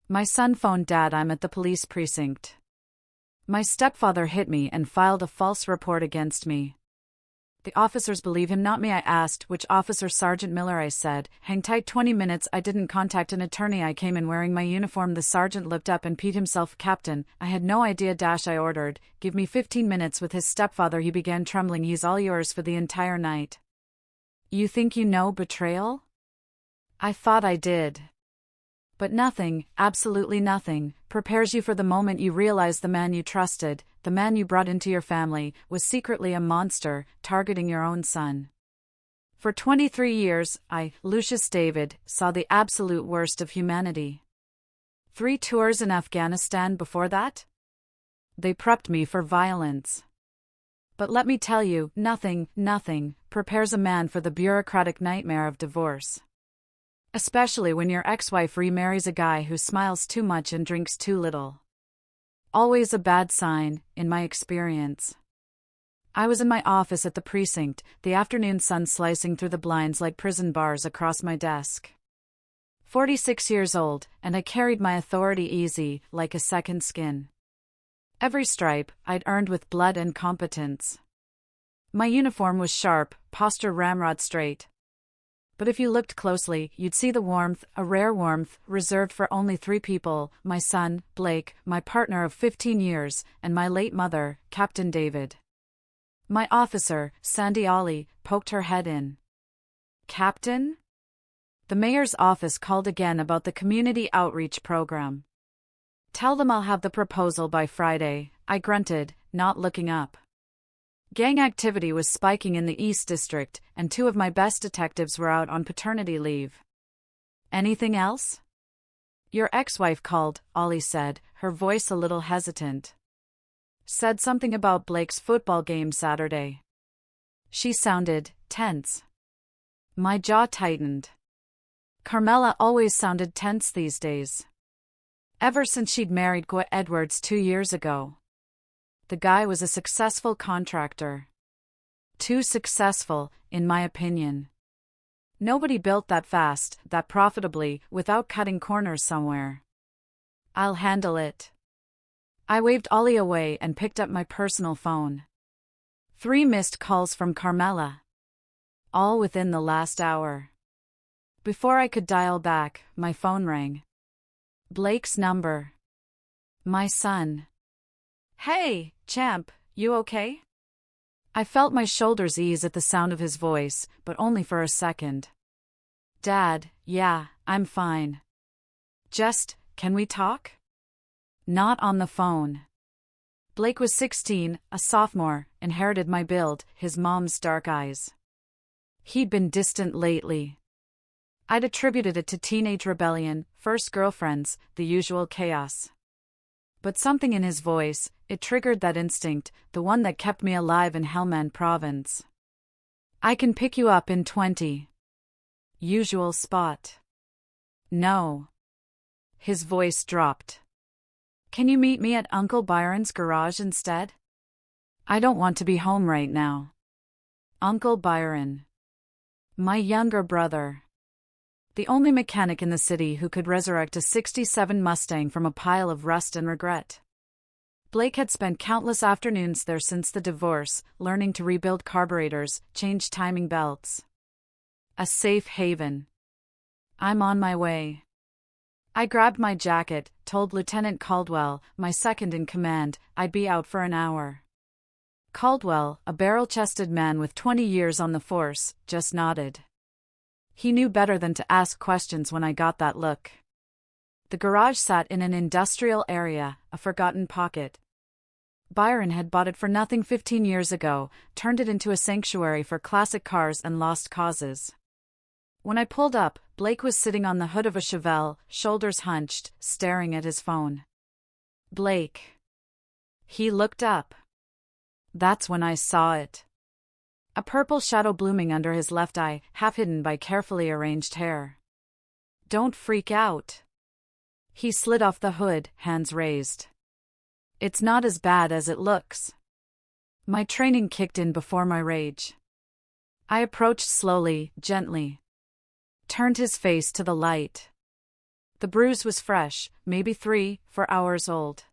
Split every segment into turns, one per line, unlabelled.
My son phoned Dad, I'm at the police precinct. My stepfather hit me and filed a false report against me. The officers believe him, not me. I asked, which officer? Sergeant Miller, I said. Hang tight 20 minutes. I didn't contact an attorney. I came in wearing my uniform. The sergeant looked up and peed himself. Captain, I had no idea. I ordered. Give me 15 minutes with his stepfather. He began trembling. He's all yours for the entire night. You think you know betrayal? I thought I did. But nothing, absolutely nothing, prepares you for the moment you realize the man you trusted, the man you brought into your family, was secretly a monster, targeting your own son. For 23 years, I, Lucius David, saw the absolute worst of humanity. 3 tours in Afghanistan before that? They prepped me for violence. But let me tell you, nothing prepares a man for the bureaucratic nightmare of divorce. Especially when your ex-wife remarries a guy who smiles too much and drinks too little. Always a bad sign, in my experience. I was in my office at the precinct, the afternoon sun slicing through the blinds like prison bars across my desk. 46 years old, and I carried my authority easy, like a second skin. Every stripe I'd earned with blood and competence. My uniform was sharp, posture ramrod straight. But if you looked closely, you'd see the warmth, a rare warmth, reserved for only 3 people, my son, Blake, my partner of 15 years, and my late mother, Captain David. My officer, Sandy Ollie, poked her head in. Captain? The mayor's office called again about the community outreach program. Tell them I'll have the proposal by Friday, I grunted, not looking up. Gang activity was spiking in the East District, and 2 of my best detectives were out on paternity leave. Anything else? Your ex-wife called, Ollie said, her voice a little hesitant. Said something about Blake's football game Saturday. She sounded tense. My jaw tightened. Carmela always sounded tense these days. Ever since she'd married Guy Edwards 2 years ago. The guy was a successful contractor. Too successful, in my opinion. Nobody built that fast, that profitably, without cutting corners somewhere. I'll handle it. I waved Ollie away and picked up my personal phone. 3 missed calls from Carmela. All within the last hour. Before I could dial back, my phone rang. Blake's number. My son. Hey, champ, you okay? I felt my shoulders ease at the sound of his voice, but only for a second. Dad, yeah, I'm fine. Just, can we talk? Not on the phone. Blake was 16, a sophomore, inherited my build, his mom's dark eyes. He'd been distant lately. I'd attributed it to teenage rebellion, first girlfriends, the usual chaos. But something in his voice, it triggered that instinct, the one that kept me alive in Helmand Province. I can pick you up in 20. Usual spot. No. His voice dropped. Can you meet me at Uncle Byron's garage instead? I don't want to be home right now. Uncle Byron. My younger brother. The only mechanic in the city who could resurrect a '67 Mustang from a pile of rust and regret. Blake had spent countless afternoons there since the divorce, learning to rebuild carburetors, change timing belts. A safe haven. I'm on my way. I grabbed my jacket, told Lieutenant Caldwell, my second in command, I'd be out for an hour. Caldwell, a barrel-chested man with 20 years on the force, just nodded. He knew better than to ask questions when I got that look. The garage sat in an industrial area, a forgotten pocket. Byron had bought it for nothing 15 years ago, turned it into a sanctuary for classic cars and lost causes. When I pulled up, Blake was sitting on the hood of a Chevelle, shoulders hunched, staring at his phone. Blake. He looked up. That's when I saw it. A purple shadow blooming under his left eye, half hidden by carefully arranged hair. Don't freak out. He slid off the hood, hands raised. It's not as bad as it looks. My training kicked in before my rage. I approached slowly, gently. Turned his face to the light. The bruise was fresh, maybe 3-4 hours old.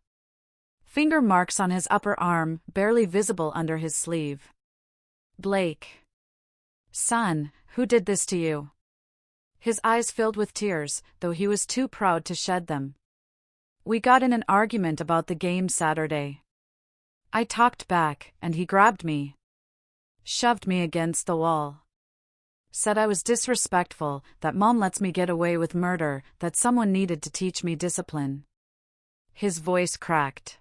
Finger marks on his upper arm, barely visible under his sleeve. Blake. Son, who did this to you? His eyes filled with tears, though he was too proud to shed them. We got in an argument about the game Saturday. I talked back, and he grabbed me. Shoved me against the wall. Said I was disrespectful, that Mom lets me get away with murder, that someone needed to teach me discipline. His voice cracked.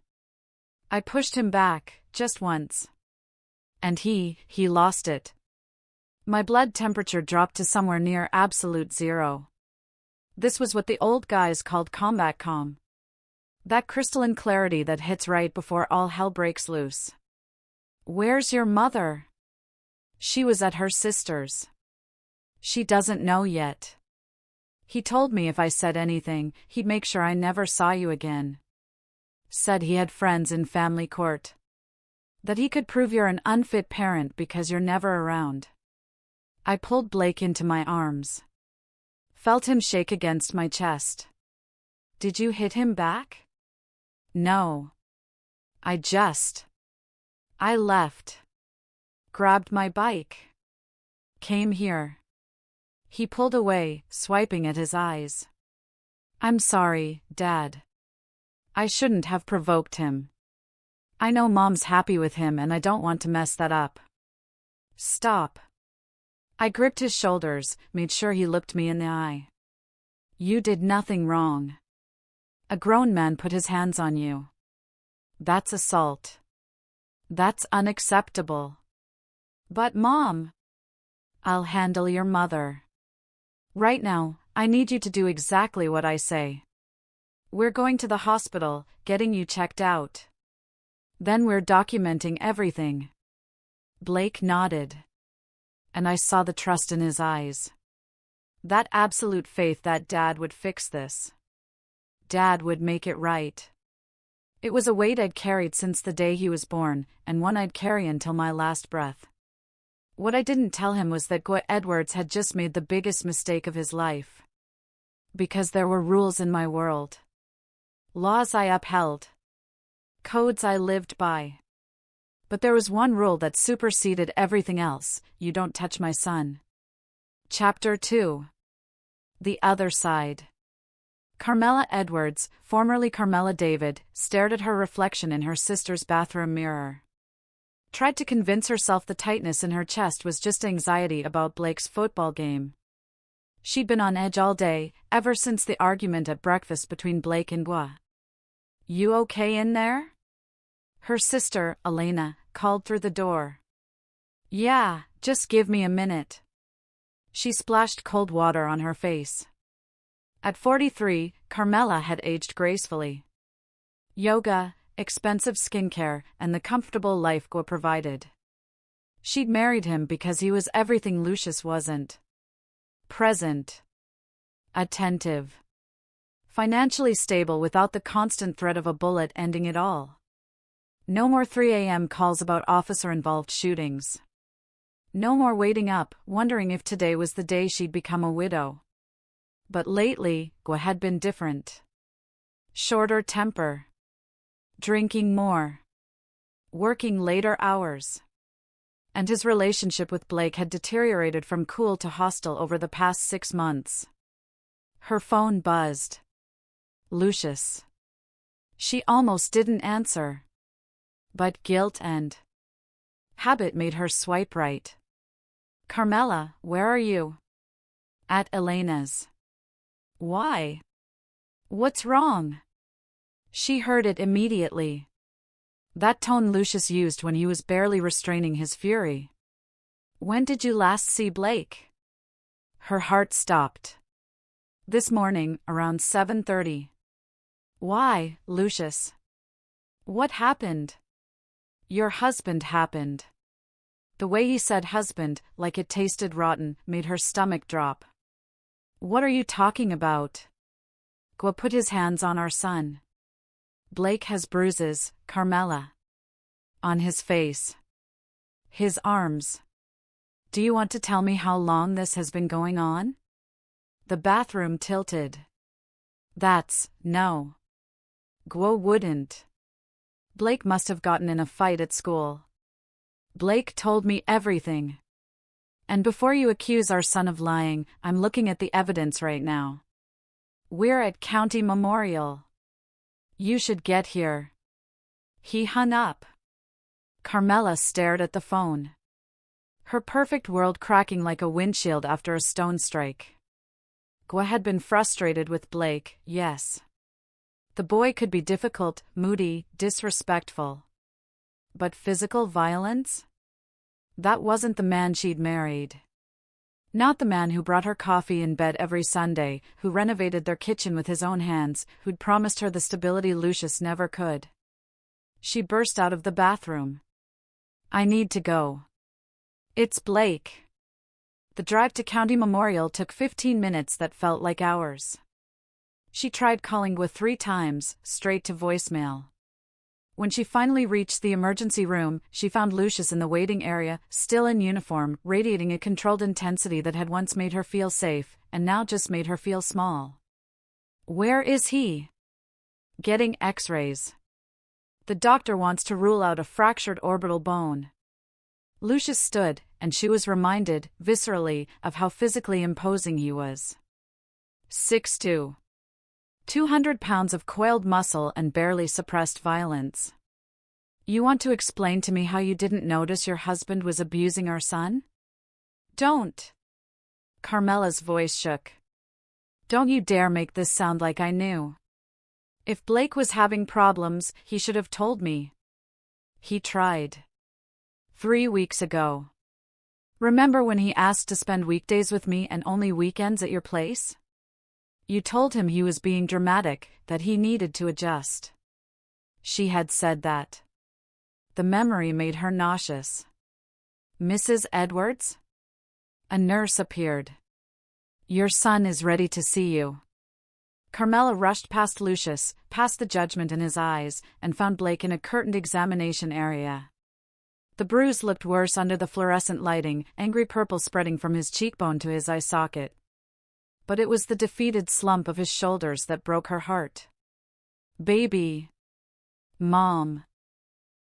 I pushed him back, just once. And he lost it. My blood temperature dropped to somewhere near absolute zero. This was what the old guys called combat calm. That crystalline clarity that hits right before all hell breaks loose. Where's your mother? She was at her sister's. She doesn't know yet. He told me if I said anything, he'd make sure I never saw you again. Said he had friends in family court. That he could prove you're an unfit parent because you're never around. I pulled Blake into my arms. Felt him shake against my chest. Did you hit him back? No. I left. Grabbed my bike. Came here. He pulled away, swiping at his eyes. I'm sorry, Dad. I shouldn't have provoked him. I know Mom's happy with him and I don't want to mess that up. Stop. I gripped his shoulders, made sure he looked me in the eye. You did nothing wrong. A grown man put his hands on you. That's assault. That's unacceptable. But Mom, I'll handle your mother. Right now, I need you to do exactly what I say. We're going to the hospital, getting you checked out. Then we're documenting everything. Blake nodded. And I saw the trust in his eyes. That absolute faith that Dad would fix this. Dad would make it right. It was a weight I'd carried since the day he was born, and one I'd carry until my last breath. What I didn't tell him was that Edwards had just made the biggest mistake of his life. Because there were rules in my world. Laws I upheld. Codes I lived by. But there was one rule that superseded everything else: you don't touch my son. Chapter 2. The Other Side. Carmela Edwards, formerly Carmela David, stared at her reflection in her sister's bathroom mirror. Tried to convince herself the tightness in her chest was just anxiety about Blake's football game. She'd been on edge all day, ever since the argument at breakfast between Blake and Gwa. You okay in there? Her sister, Elena, called through the door. Yeah, just give me a minute. She splashed cold water on her face. At 43, Carmela had aged gracefully. Yoga, expensive skincare, and the comfortable life Gwa provided. She'd married him because he was everything Lucius wasn't. Present. Attentive. Financially stable without the constant threat of a bullet ending it all. No more 3 a.m. calls about officer-involved shootings. No more waiting up, wondering if today was the day she'd become a widow. But lately, Gwa had been different. Shorter temper. Drinking more. Working later hours. And his relationship with Blake had deteriorated from cool to hostile over the past 6 months. Her phone buzzed. Lucius. She almost didn't answer. But guilt and habit made her swipe right. Carmela, where are you? At Elena's. Why? What's wrong? She heard it immediately. That tone Lucius used when he was barely restraining his fury. When did you last see Blake? Her heart stopped. This morning, around 7:30. Why, Lucius? What happened? Your husband happened. The way he said husband, like it tasted rotten, made her stomach drop. What are you talking about? Gwa put his hands on our son. Blake has bruises, Carmela. On his face. His arms. Do you want to tell me how long this has been going on? The bathroom tilted. No. Guo wouldn't. Blake must have gotten in a fight at school. Blake told me everything. And before you accuse our son of lying, I'm looking at the evidence right now. We're at County Memorial. You should get here. He hung up. Carmela stared at the phone. Her perfect world cracking like a windshield after a stone strike. Gwa had been frustrated with Blake, yes. The boy could be difficult, moody, disrespectful. But physical violence? That wasn't the man she'd married. Not the man who brought her coffee in bed every Sunday, who renovated their kitchen with his own hands, who'd promised her the stability Lucius never could. She burst out of the bathroom. I need to go. It's Blake. The drive to County Memorial took 15 minutes that felt like hours. She tried calling Gwa 3 times, straight to voicemail. When she finally reached the emergency room, she found Lucius in the waiting area, still in uniform, radiating a controlled intensity that had once made her feel safe, and now just made her feel small. Where is he? Getting X-rays. The doctor wants to rule out a fractured orbital bone. Lucius stood, and she was reminded, viscerally, of how physically imposing he was. 6'2". 200 pounds of coiled muscle and barely suppressed violence. You want to explain to me how you didn't notice your husband was abusing our son? Don't. Carmela's voice shook. Don't you dare make this sound like I knew. If Blake was having problems, he should have told me. He tried. 3 weeks ago. Remember when he asked to spend weekdays with me and only weekends at your place? You told him he was being dramatic, that he needed to adjust. She had said that. The memory made her nauseous. Mrs. Edwards? A nurse appeared. Your son is ready to see you. Carmela rushed past Lucius, past the judgment in his eyes, and found Blake in a curtained examination area. The bruise looked worse under the fluorescent lighting, angry purple spreading from his cheekbone to his eye socket. But it was the defeated slump of his shoulders that broke her heart. Baby. Mom.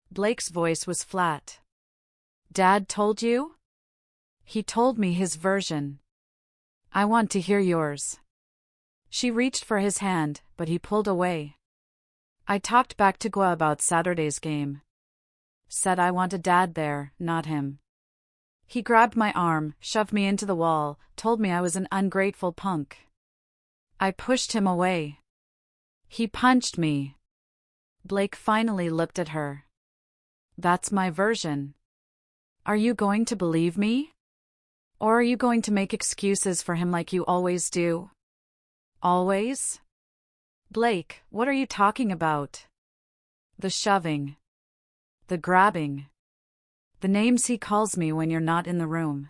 Blake's voice was flat. Dad told you? He told me his version. I want to hear yours. She reached for his hand, but he pulled away. I talked back to Gwa about Saturday's game. Said I want a dad there, not him. He grabbed my arm, shoved me into the wall, told me I was an ungrateful punk. I pushed him away. He punched me. Blake finally looked at her. That's my version. Are you going to believe me? Or are you going to make excuses for him like you always do? Always? Blake, what are you talking about? The shoving. The grabbing. The names he calls me when you're not in the room.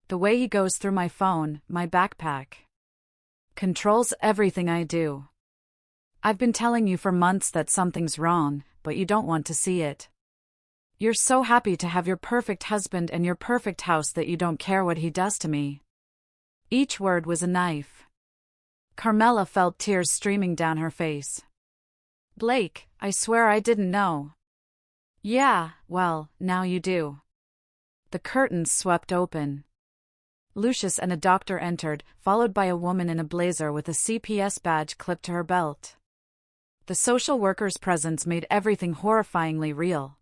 The way he goes through my phone, my backpack. Controls everything I do. I've been telling you for months that something's wrong, but you don't want to see it. You're so happy to have your perfect husband and your perfect house that you don't care what he does to me. Each word was a knife. Carmela felt tears streaming down her face. Blake, I swear I didn't know. Yeah, well, now you do. The curtains swept open. Lucius and a doctor entered, followed by a woman in a blazer with a CPS badge clipped to her belt. The social worker's presence made everything horrifyingly real.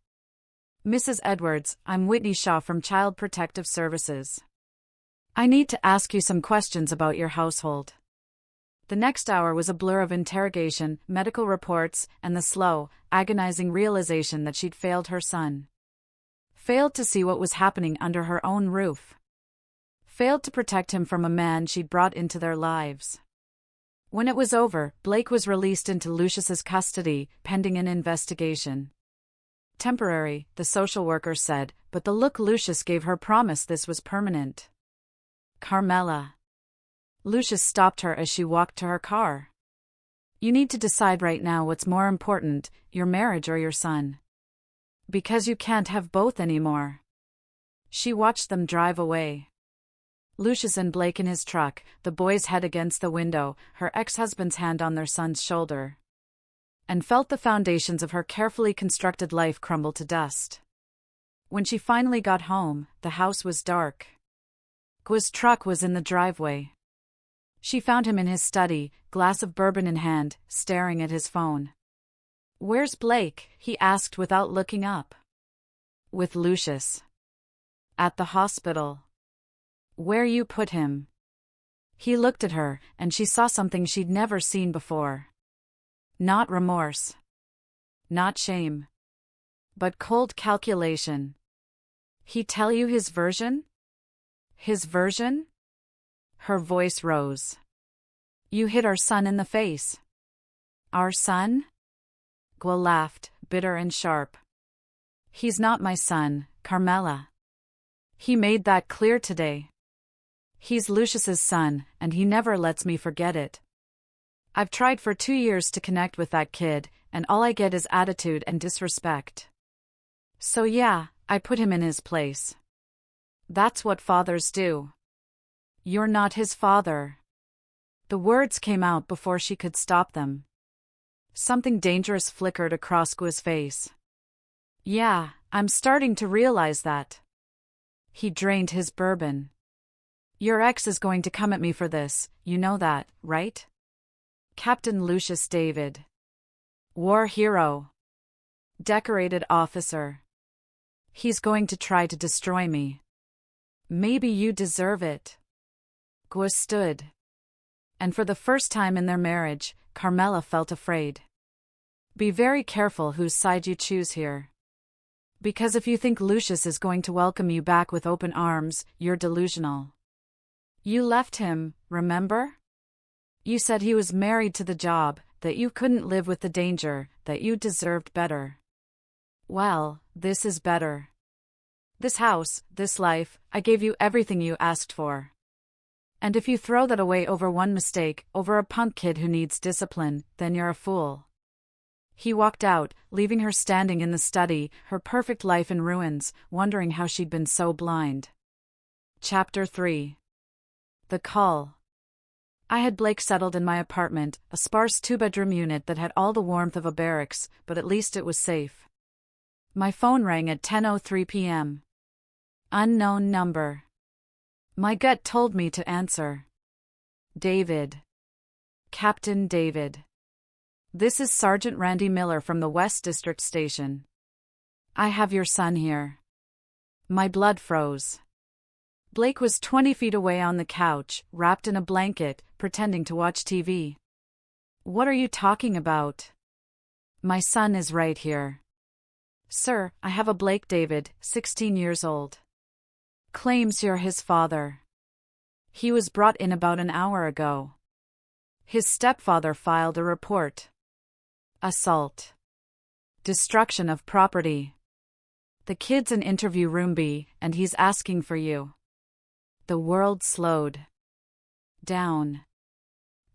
Mrs. Edwards, I'm Whitney Shaw from Child Protective Services. I need to ask you some questions about your household. The next hour was a blur of interrogation, medical reports, and the slow, agonizing realization that she'd failed her son. Failed to see what was happening under her own roof. Failed to protect him from a man she'd brought into their lives. When it was over, Blake was released into Lucius's custody, pending an investigation. Temporary, the social worker said, but the look Lucius gave her promised this was permanent. Carmela. Lucius stopped her as she walked to her car. You need to decide right now what's more important, your marriage or your son. Because you can't have both anymore. She watched them drive away. Lucius and Blake in his truck, the boy's head against the window, her ex-husband's hand on their son's shoulder. And felt the foundations of her carefully constructed life crumble to dust. When she finally got home, the house was dark. Gua's truck was in the driveway. She found him in his study, glass of bourbon in hand, staring at his phone. "Where's Blake?" he asked without looking up. "With Lucius. At the hospital." "Where you put him?" He looked at her, and she saw something she'd never seen before. Not remorse. Not shame. But cold calculation. "He tell you his version?" "His version?" Her voice rose. "You hit our son in the face." "Our son?" Gua laughed, bitter and sharp. "He's not my son, Carmela. He made that clear today. He's Lucius's son, and he never lets me forget it. I've tried for 2 years to connect with that kid, and all I get is attitude and disrespect. So yeah, I put him in his place. That's what fathers do." "You're not his father." The words came out before she could stop them. Something dangerous flickered across Gua's face. "Yeah, I'm starting to realize that." He drained his bourbon. "Your ex is going to come at me for this, you know that, right? Captain Lucius David. War hero. Decorated officer. He's going to try to destroy me. Maybe you deserve it." Gua stood. And for the first time in their marriage, Carmela felt afraid. "Be very careful whose side you choose here. Because if you think Lucius is going to welcome you back with open arms, you're delusional. You left him, remember? You said he was married to the job, that you couldn't live with the danger, that you deserved better. Well, this is better. This house, this life, I gave you everything you asked for. And if you throw that away over one mistake, over a punk kid who needs discipline, then you're a fool." He walked out, leaving her standing in the study, her perfect life in ruins, wondering how she'd been so blind. Chapter 3. The Call. I had Blake settled in my apartment, a sparse 2-bedroom unit that had all the warmth of a barracks, but at least it was safe. My phone rang at 10:03 p.m. Unknown number. My gut told me to answer. David. Captain David. "This is Sergeant Randy Miller from the West District Station. I have your son here." My blood froze. Blake was 20 feet away on the couch, wrapped in a blanket, pretending to watch TV. "What are you talking about?" "My son is right here. Sir, I have a Blake David, 16 years old. Claims you're his father. He was brought in about an hour ago. His stepfather filed a report. Assault. Destruction of property. The kid's in interview room B, and he's asking for you." The world slowed down.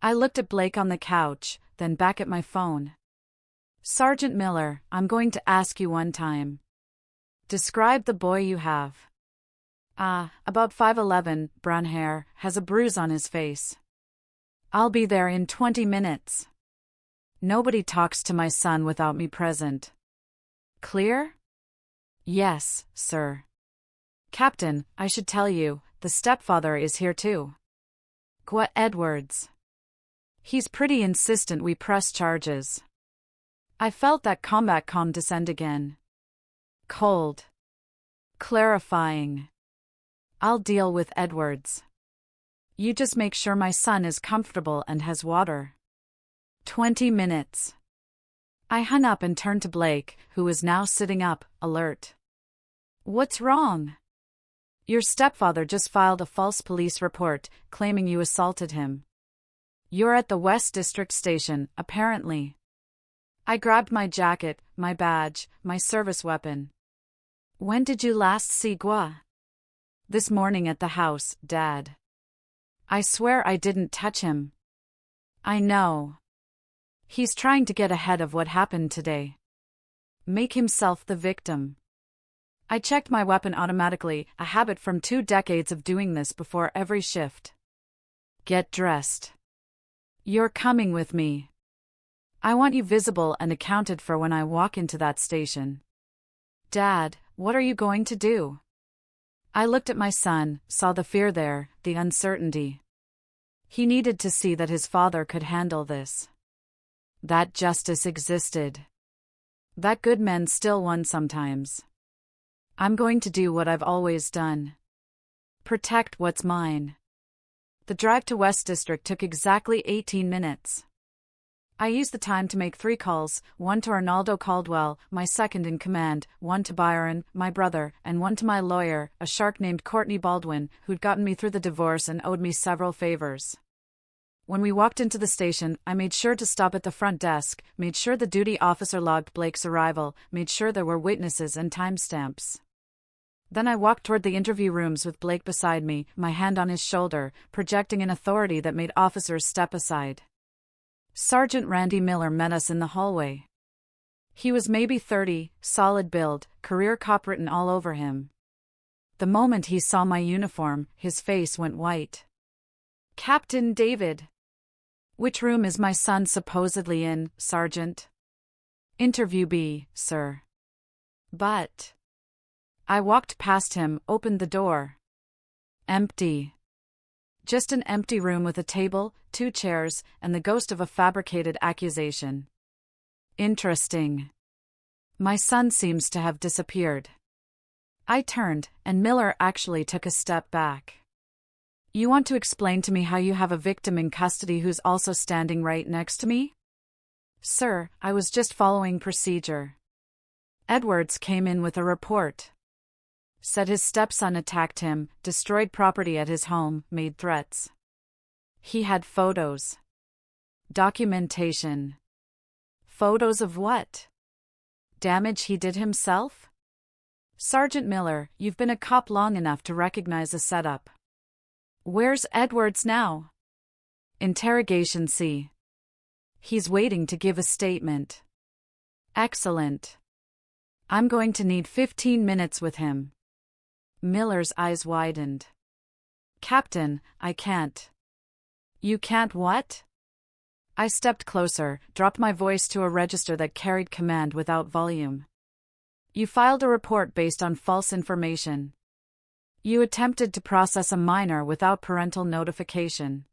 I looked at Blake on the couch, then back at my phone. "Sergeant Miller, I'm going to ask you one time. Describe the boy you have." About 5'11", brown hair, has a bruise on his face. "I'll be there in 20 minutes. Nobody talks to my son without me present. Clear?" "Yes, sir." "Captain, I should tell you, the stepfather is here too. Gua Edwards. He's pretty insistent we press charges." I felt that combat calm descend again. Cold. Clarifying. "I'll deal with Edwards. You just make sure my son is comfortable and has water." 20 minutes. I hung up and turned to Blake, who was now sitting up, alert. "What's wrong?" "Your stepfather just filed a false police report, claiming you assaulted him. You're at the West District Station, apparently." I grabbed my jacket, my badge, my service weapon. "When did you last see Gua?" "This morning at the house, Dad. I swear I didn't touch him." "I know. He's trying to get ahead of what happened today. Make himself the victim." I checked my weapon automatically, a habit from 2 decades of doing this before every shift. Get dressed. You're coming with me. I want you visible and accounted for when I walk into that station. Dad, what are you going to do? I looked at my son, saw the fear there, the uncertainty. He needed to see that his father could handle this. That justice existed. That good men still won sometimes. I'm going to do what I've always done. Protect what's mine. The drive to West District took exactly 18 minutes. I used the time to make 3 calls, 1 to Arnaldo Caldwell, my second in command, 1 to Byron, my brother, and 1 to my lawyer, a shark named Courtney Baldwin, who'd gotten me through the divorce and owed me several favors. When we walked into the station, I made sure to stop at the front desk, made sure the duty officer logged Blake's arrival, made sure there were witnesses and timestamps. Then I walked toward the interview rooms with Blake beside me, my hand on his shoulder, projecting an authority that made officers step aside. Sergeant Randy Miller met us in the hallway. He was maybe 30, solid build, career cop written all over him. The moment he saw my uniform, his face went white. Captain David. Which room is my son supposedly in, Sergeant? Interview B, sir. But. I walked past him, opened the door. Empty. Just an empty room with a table, 2 chairs, and the ghost of a fabricated accusation. Interesting. My son seems to have disappeared. I turned, and Miller actually took a step back. You want to explain to me how you have a victim in custody who's also standing right next to me? Sir, I was just following procedure. Edwards came in with a report. Said his stepson attacked him, destroyed property at his home, made threats. He had photos. Documentation. Photos of what? Damage he did himself? Sergeant Miller, you've been a cop long enough to recognize a setup. Where's Edwards now? Interrogation C. He's waiting to give a statement. Excellent. I'm going to need 15 minutes with him. Miller's eyes widened. Captain, I can't. You can't what? I stepped closer, dropped my voice to a register that carried command without volume. You filed a report based on false information. You attempted to process a minor without parental notification.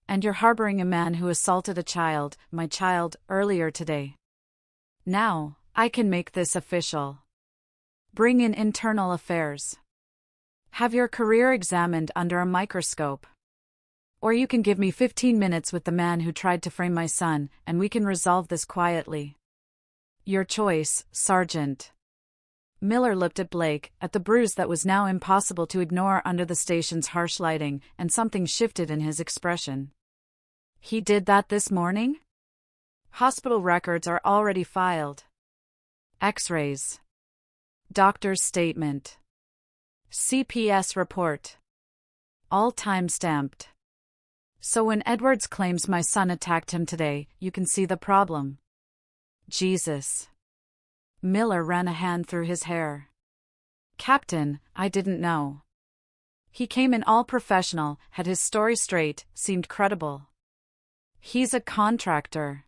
And you're harboring a man who assaulted a child, my child, earlier today. Now, I can make this official. Bring in internal affairs. Have your career examined under a microscope. Or you can give me 15 minutes with the man who tried to frame my son, and we can resolve this quietly. Your choice, Sergeant. Miller looked at Blake, at the bruise that was now impossible to ignore under the station's harsh lighting, and something shifted in his expression. He did that this morning? Hospital records are already filed. X-rays. Doctor's statement. CPS report. All time-stamped. So when Edwards claims my son attacked him today, you can see the problem. Jesus. Miller ran a hand through his hair. Captain, I didn't know. He came in all professional, had his story straight, seemed credible. He's a contractor.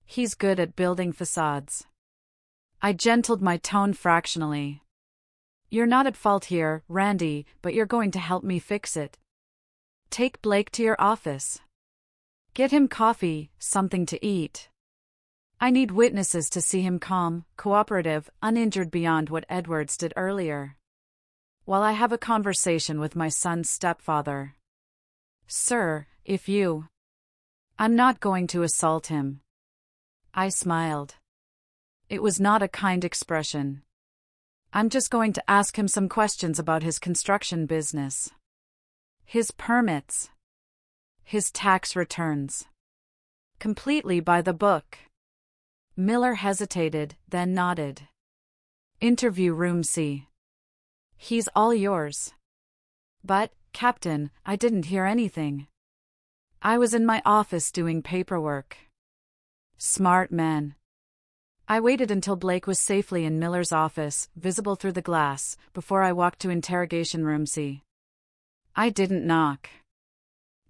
He's good at building facades. I gentled my tone fractionally. You're not at fault here, Randy, but you're going to help me fix it. Take Blake to your office. Get him coffee, something to eat. I need witnesses to see him calm, cooperative, uninjured beyond what Edwards did earlier. While I have a conversation with my son's stepfather. Sir, if you... I'm not going to assault him. I smiled. It was not a kind expression. I'm just going to ask him some questions about his construction business. His permits. His tax returns. Completely by the book. Miller hesitated, then nodded. Interview room C. He's all yours. But, Captain, I didn't hear anything. I was in my office doing paperwork. Smart man. I waited until Blake was safely in Miller's office, visible through the glass, before I walked to interrogation room C. I didn't knock.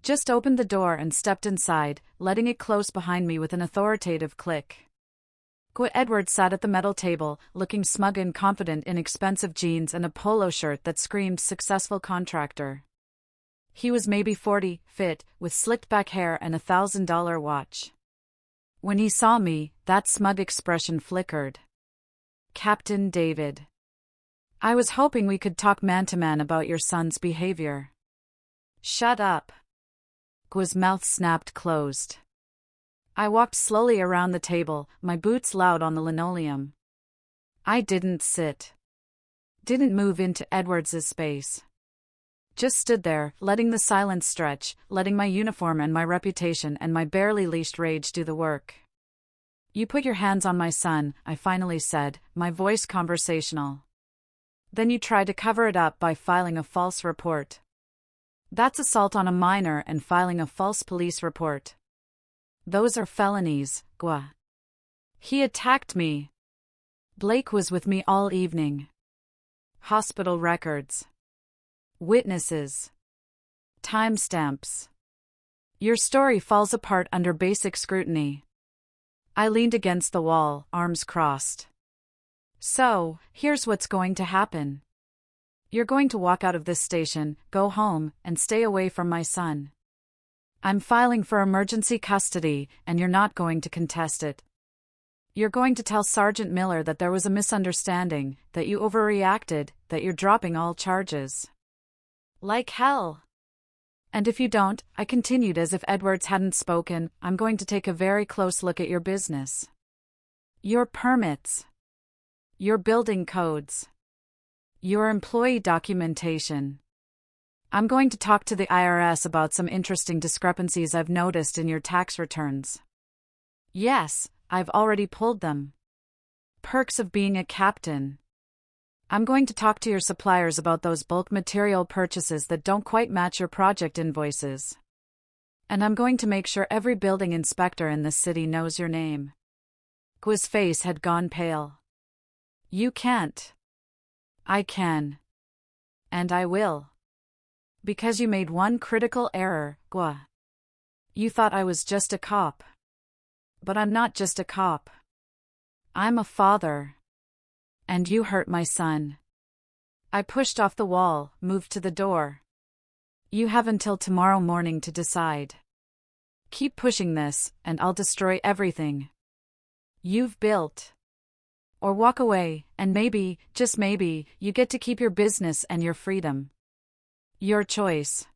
Just opened the door and stepped inside, letting it close behind me with an authoritative click. Edwards sat at the metal table, looking smug and confident in expensive jeans and a polo shirt that screamed successful contractor. He was maybe 40, fit, with slicked-back hair and a $1,000 watch. When he saw me, that smug expression flickered. Captain David. I was hoping we could talk man-to-man about your son's behavior. Shut up. Gwa's mouth snapped closed. I walked slowly around the table, my boots loud on the linoleum. I didn't sit. Didn't move into Edwards's space. Just stood there, letting the silence stretch, letting my uniform and my reputation and my barely leashed rage do the work. You put your hands on my son, I finally said, my voice conversational. Then you tried to cover it up by filing a false report. That's assault on a minor and filing a false police report. Those are felonies, Gwa. He attacked me. Blake was with me all evening. Hospital records. Witnesses. Timestamps. Your story falls apart under basic scrutiny. I leaned against the wall, arms crossed. So, here's what's going to happen. You're going to walk out of this station, go home, and stay away from my son. I'm filing for emergency custody, and you're not going to contest it. You're going to tell Sergeant Miller that there was a misunderstanding, that you overreacted, that you're dropping all charges. Like hell. And if you don't, I continued as if Edwards hadn't spoken, I'm going to take a very close look at your business. Your permits. Your building codes. Your employee documentation. I'm going to talk to the IRS about some interesting discrepancies I've noticed in your tax returns. Yes, I've already pulled them. Perks of being a captain. I'm going to talk to your suppliers about those bulk material purchases that don't quite match your project invoices. And I'm going to make sure every building inspector in this city knows your name. Gwa's face had gone pale. You can't. I can. And I will. Because you made one critical error, Gwa. You thought I was just a cop. But I'm not just a cop. I'm a father. And you hurt my son. I pushed off the wall, moved to the door. You have until tomorrow morning to decide. Keep pushing this, and I'll destroy everything you've built. Or walk away, and maybe, just maybe, you get to keep your business and your freedom. Your choice.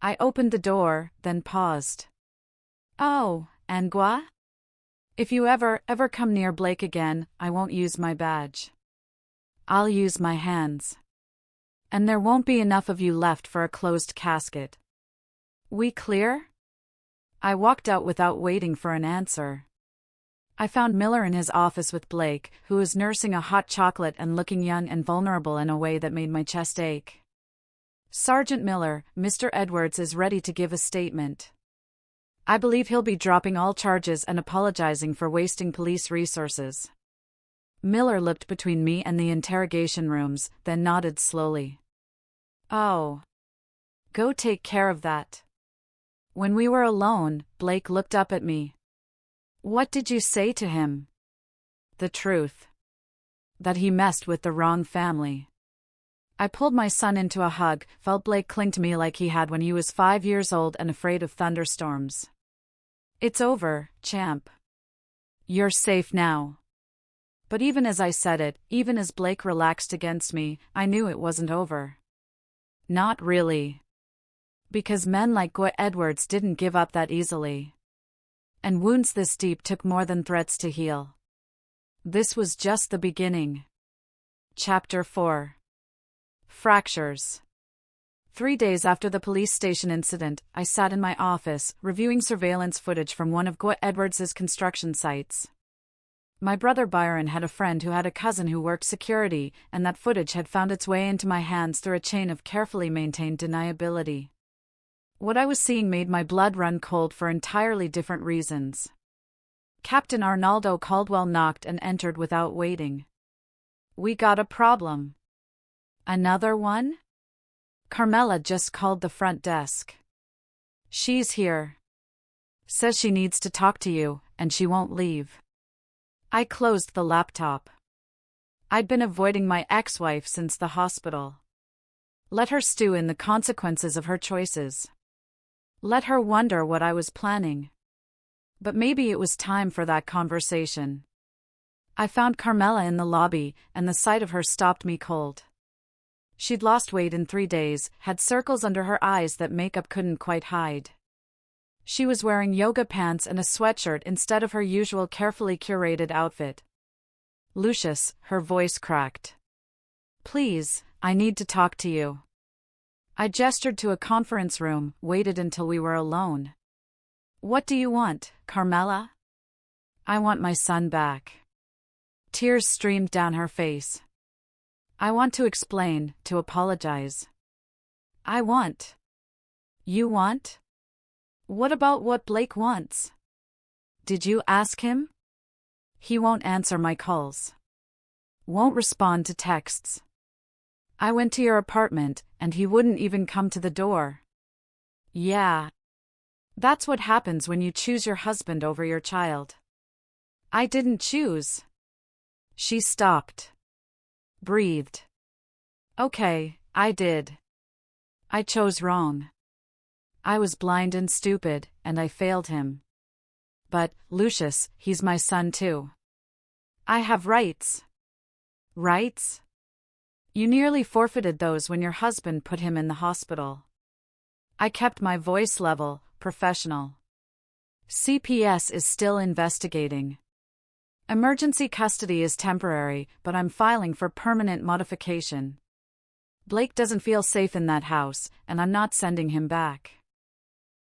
I opened the door, then paused. Oh, and Gwa? If you ever come near Blake again, I won't use my badge. I'll use my hands. And there won't be enough of you left for a closed casket. We clear? I walked out without waiting for an answer. I found Miller in his office with Blake, who was nursing a hot chocolate and looking young and vulnerable in a way that made my chest ache. Sergeant Miller, Mr. Edwards is ready to give a statement. I believe he'll be dropping all charges and apologizing for wasting police resources. Miller looked between me and the interrogation rooms, then nodded slowly. Oh. Go take care of that. When we were alone, Blake looked up at me. What did you say to him? The truth. That he messed with the wrong family. I pulled my son into a hug, felt Blake cling to me like he had when he was 5 years old and afraid of thunderstorms. It's over, champ. You're safe now. But even as I said it, even as Blake relaxed against me, I knew it wasn't over. Not really. Because men like Gwa Edwards didn't give up that easily. And wounds this deep took more than threats to heal. This was just the beginning. Chapter 4. Fractures. 3 days after the police station incident, I sat in my office, reviewing surveillance footage from one of Gwa Edwards' construction sites. My brother Byron had a friend who had a cousin who worked security, and that footage had found its way into my hands through a chain of carefully maintained deniability. What I was seeing made my blood run cold for entirely different reasons. Captain Arnaldo Caldwell knocked and entered without waiting. "We got a problem." "Another one?" "Carmela just called the front desk. She's here. Says she needs to talk to you, and she won't leave." I closed the laptop. I'd been avoiding my ex-wife since the hospital. Let her stew in the consequences of her choices. Let her wonder what I was planning. But maybe it was time for that conversation. I found Carmela in the lobby, and the sight of her stopped me cold. She'd lost weight in 3 days, had circles under her eyes that makeup couldn't quite hide. She was wearing yoga pants and a sweatshirt instead of her usual carefully curated outfit. "Lucius," her voice cracked. "Please, I need to talk to you." I gestured to a conference room, waited until we were alone. "What do you want, Carmela?" "I want my son back." Tears streamed down her face. "I want to explain, to apologize." "I want." "You want?" "What about what Blake wants?" "Did you ask him?" "He won't answer my calls. Won't respond to texts. I went to your apartment, and he wouldn't even come to the door." "Yeah. That's what happens when you choose your husband over your child." "I didn't choose." She stopped. Breathed. "Okay, I did. I chose wrong. I was blind and stupid, and I failed him. But, Lucius, he's my son too. I have rights." "Rights?" "You nearly forfeited those when your husband put him in the hospital." I kept my voice level, professional. "CPS is still investigating. Emergency custody is temporary, but I'm filing for permanent modification. Blake doesn't feel safe in that house, and I'm not sending him back."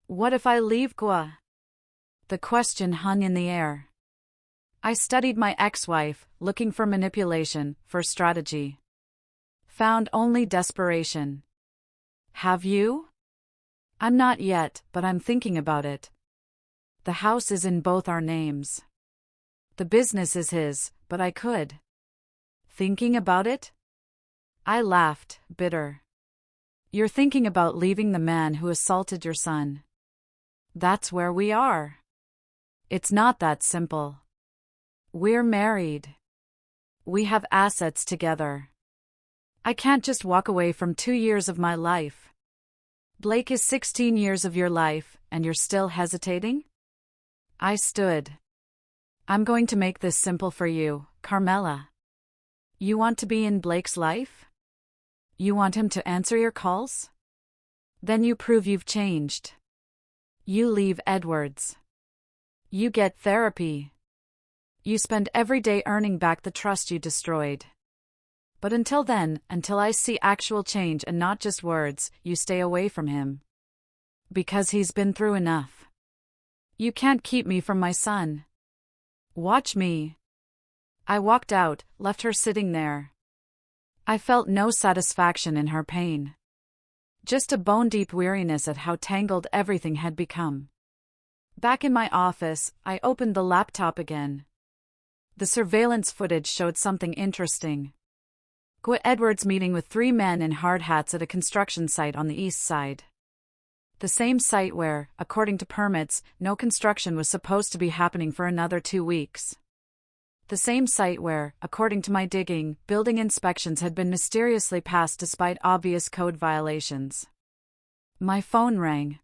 "What if I leave Gua?" The question hung in the air. I studied my ex-wife, looking for manipulation, for strategy. Found only desperation. "Have you?" "I'm not yet, but I'm thinking about it. The house is in both our names. The business is his, but I could." "Thinking about it?" I laughed, bitter. "You're thinking about leaving the man who assaulted your son. That's where we are. It's not that simple. We're married. We have assets together. I can't just walk away from 2 years of my life. Blake is 16 years of your life, and you're still hesitating?" I stood. "I'm going to make this simple for you, Carmela. You want to be in Blake's life? You want him to answer your calls? Then you prove you've changed. You leave Edwards. You get therapy. You spend every day earning back the trust you destroyed. But until then, until I see actual change and not just words, you stay away from him. Because he's been through enough. You can't keep me from my son. Watch me." I walked out, left her sitting there. I felt no satisfaction in her pain. Just a bone-deep weariness at how tangled everything had become. Back in my office, I opened the laptop again. The surveillance footage showed something interesting. Edwards meeting with 3 men in hard hats at a construction site on the east side. The same site where, according to permits, no construction was supposed to be happening for another 2 weeks. The same site where, according to my digging, building inspections had been mysteriously passed despite obvious code violations. My phone rang.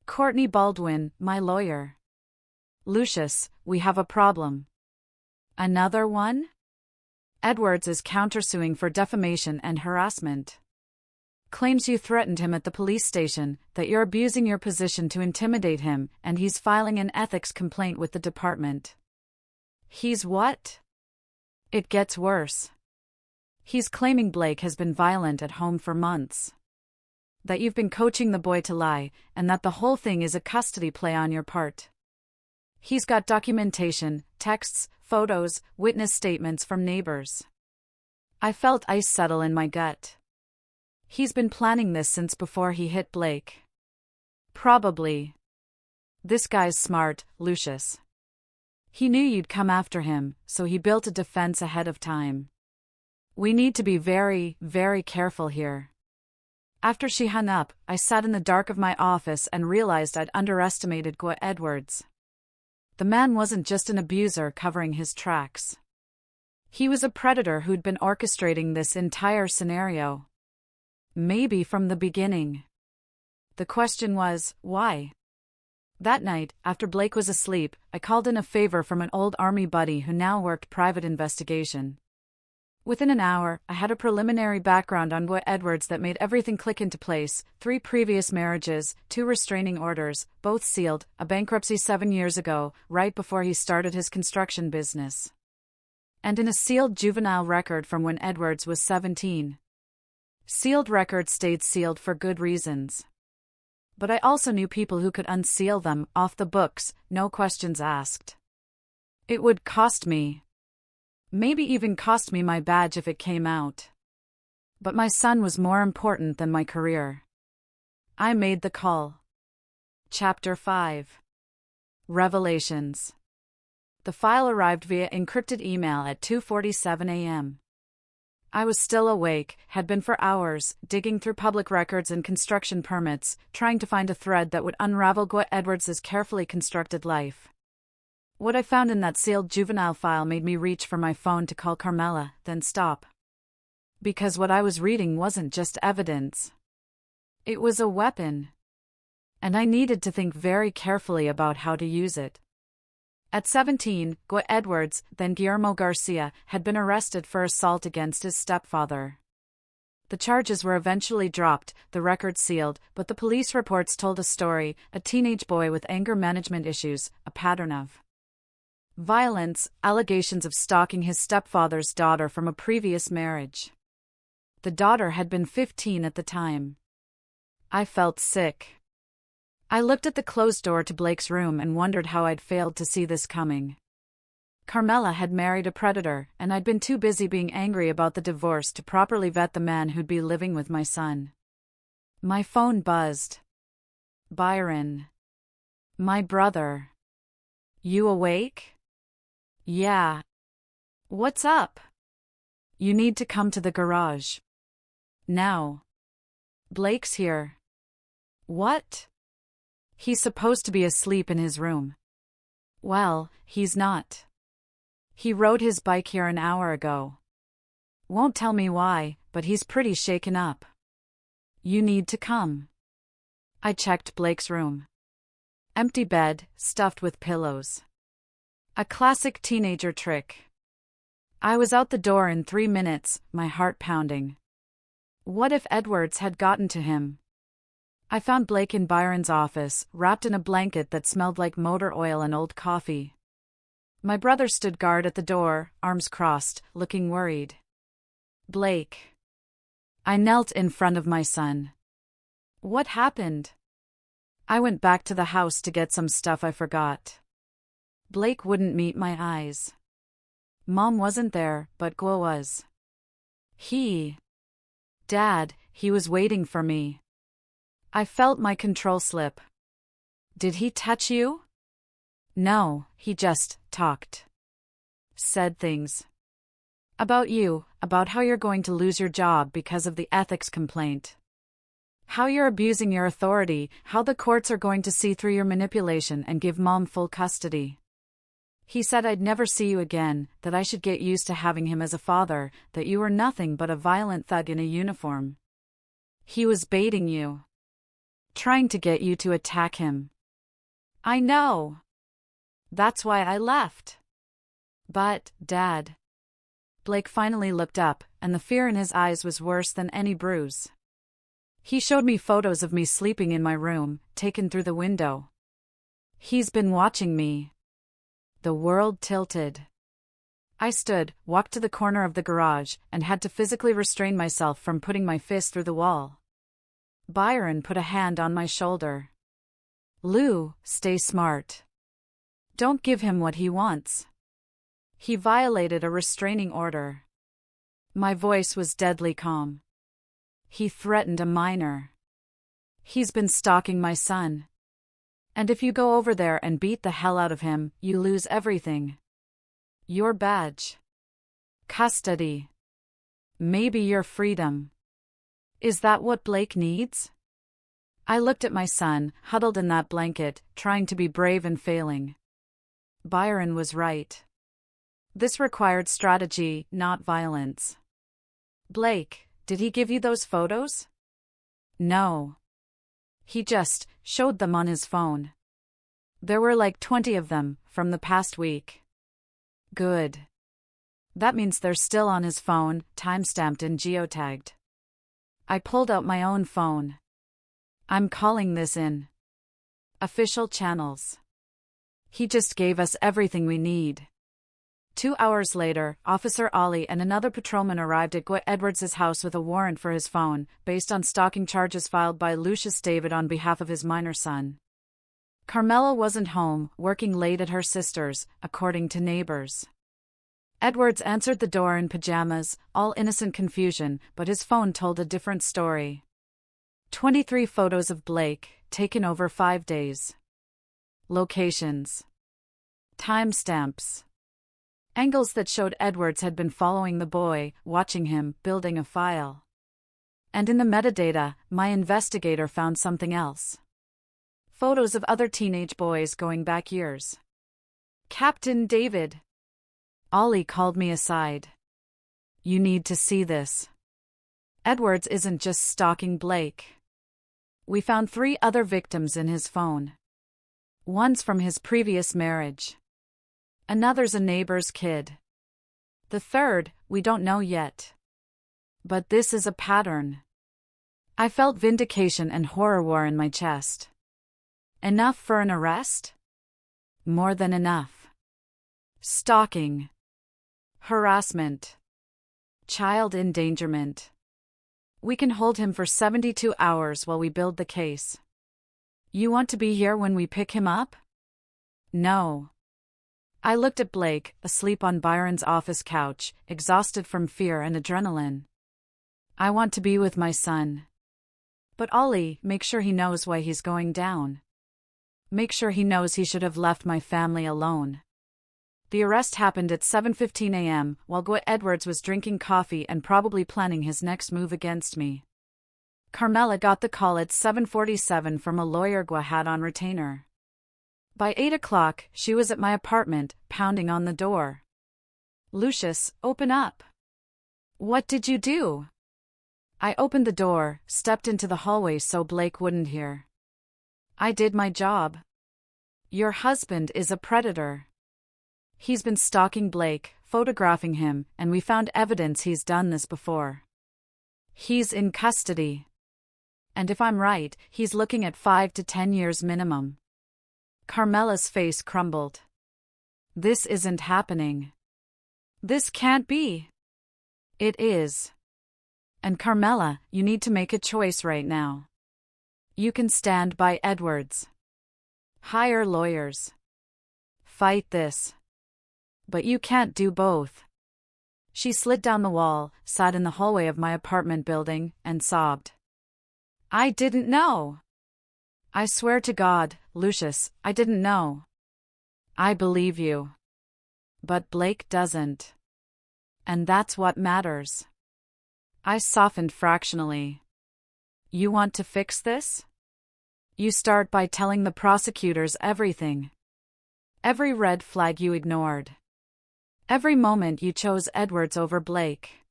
Courtney Baldwin, my lawyer. "Lucius, we have a problem." "Another one?" "Edwards is countersuing for defamation and harassment. Claims you threatened him at the police station, that you're abusing your position to intimidate him, and he's filing an ethics complaint with the department." "He's what?" "It gets worse. He's claiming Blake has been violent at home for months. That you've been coaching the boy to lie, and that the whole thing is a custody play on your part. He's got documentation, texts, photos, witness statements from neighbors." I felt ice settle in my gut. He's been planning this since before he hit Blake. Probably. This guy's smart, Lucius. He knew you'd come after him, so he built a defense ahead of time. We need to be very, very careful here. After she hung up, I sat in the dark of my office and realized I'd underestimated Guy Edwards. The man wasn't just an abuser covering his tracks. He was a predator who'd been orchestrating this entire scenario. Maybe from the beginning. The question was, why? That night, after Blake was asleep, I called in a favor from an old army buddy who now worked private investigation. Within an hour, I had a preliminary background on Guy Edwards that made everything click into place: 3 previous marriages, 2 restraining orders, both sealed, a bankruptcy 7 years ago, right before he started his construction business. And in a sealed juvenile record from when Edwards was 17. Sealed records stayed sealed for good reasons. But I also knew people who could unseal them, off the books, no questions asked. It would cost me. Maybe even cost me my badge if it came out. But my son was more important than my career. I made the call. Chapter 5. Revelations. The file arrived via encrypted email at 2:47 a.m. I was still awake, had been for hours, digging through public records and construction permits, trying to find a thread that would unravel Guy Edwards' carefully constructed life. What I found in that sealed juvenile file made me reach for my phone to call Carmela, then stop. Because what I was reading wasn't just evidence. It was a weapon. And I needed to think very carefully about how to use it. At 17, Guy Edwards, then Guillermo Garcia, had been arrested for assault against his stepfather. The charges were eventually dropped, the record sealed, but the police reports told a story: a teenage boy with anger management issues, a pattern of violence, allegations of stalking his stepfather's daughter from a previous marriage. The daughter had been 15 at the time. I felt sick. I looked at the closed door to Blake's room and wondered how I'd failed to see this coming. Carmela had married a predator, and I'd been too busy being angry about the divorce to properly vet the man who'd be living with my son. My phone buzzed. Byron. My brother. You awake? Yeah. What's up? You need to come to the garage. Now. Blake's here. What? He's supposed to be asleep in his room. Well, he's not. He rode his bike here an hour ago. Won't tell me why, but he's pretty shaken up. You need to come. I checked Blake's room. Empty bed, stuffed with pillows. A classic teenager trick. I was out the door in 3 minutes, my heart pounding. What if Edwards had gotten to him? I found Blake in Byron's office, wrapped in a blanket that smelled like motor oil and old coffee. My brother stood guard at the door, arms crossed, looking worried. Blake. I knelt in front of my son. What happened? I went back to the house to get some stuff I forgot. Blake wouldn't meet my eyes. Mom wasn't there, but Guo was. Dad, he was waiting for me. I felt my control slip. Did he touch you? No, he just talked. Said things. About you, about how you're going to lose your job because of the ethics complaint. How you're abusing your authority, how the courts are going to see through your manipulation and give Mom full custody. He said I'd never see you again, that I should get used to having him as a father, that you were nothing but a violent thug in a uniform. He was baiting you. Trying to get you to attack him. I know. That's why I left. But, Dad. Blake finally looked up, and the fear in his eyes was worse than any bruise. He showed me photos of me sleeping in my room, taken through the window. He's been watching me. The world tilted. I stood, walked to the corner of the garage, and had to physically restrain myself from putting my fist through the wall. Byron put a hand on my shoulder. Lou, stay smart. Don't give him what he wants. He violated a restraining order. My voice was deadly calm. He threatened a minor. He's been stalking my son. And if you go over there and beat the hell out of him, you lose everything. Your badge. Custody. Maybe your freedom. Is that what Blake needs? I looked at my son, huddled in that blanket, trying to be brave and failing. Byron was right. This required strategy, not violence. Blake, did he give you those photos? No. He just showed them on his phone. There were like 20 of them, from the past week. Good. That means they're still on his phone, timestamped and geotagged. I pulled out my own phone. I'm calling this in. Official channels. He just gave us everything we need. 2 hours later, Officer Ollie and another patrolman arrived at Edwards' house with a warrant for his phone, based on stalking charges filed by Lucius David on behalf of his minor son. Carmela wasn't home, working late at her sister's, according to neighbors. Edwards answered the door in pajamas, all innocent confusion, but his phone told a different story. 23 photos of Blake, taken over 5 days. Locations. Timestamps. Angles that showed Edwards had been following the boy, watching him, building a file. And in the metadata, my investigator found something else. Photos of other teenage boys going back years. Captain David. Ollie called me aside. You need to see this. Edwards isn't just stalking Blake. We found 3 other victims in his phone. One's from his previous marriage. Another's a neighbor's kid. The third, we don't know yet. But this is a pattern. I felt vindication and horror war in my chest. Enough for an arrest? More than enough. Stalking. Harassment. Child endangerment. We can hold him for 72 hours while we build the case. You want to be here when we pick him up? No. I looked at Blake, asleep on Byron's office couch, exhausted from fear and adrenaline. I want to be with my son. But Ollie, make sure he knows why he's going down. Make sure he knows he should have left my family alone. The arrest happened at 7:15 a.m., while Edwards was drinking coffee and probably planning his next move against me. Carmela got the call at 7:47 from a lawyer Gua had on retainer. By 8 o'clock, she was at my apartment, pounding on the door. Lucius, open up. What did you do? I opened the door, stepped into the hallway so Blake wouldn't hear. I did my job. Your husband is a predator. He's been stalking Blake, photographing him, and we found evidence he's done this before. He's in custody. And if I'm right, he's looking at 5 to 10 years minimum. Carmela's face crumbled. This isn't happening. This can't be. It is. And Carmela, you need to make a choice right now. You can stand by Edwards. Hire lawyers. Fight this. But you can't do both. She slid down the wall, sat in the hallway of my apartment building, and sobbed. I didn't know. I swear to God, Lucius, I didn't know. I believe you. But Blake doesn't. And that's what matters. I softened fractionally. You want to fix this? You start by telling the prosecutors everything. Every red flag you ignored. Every moment you chose Edwards over Blake.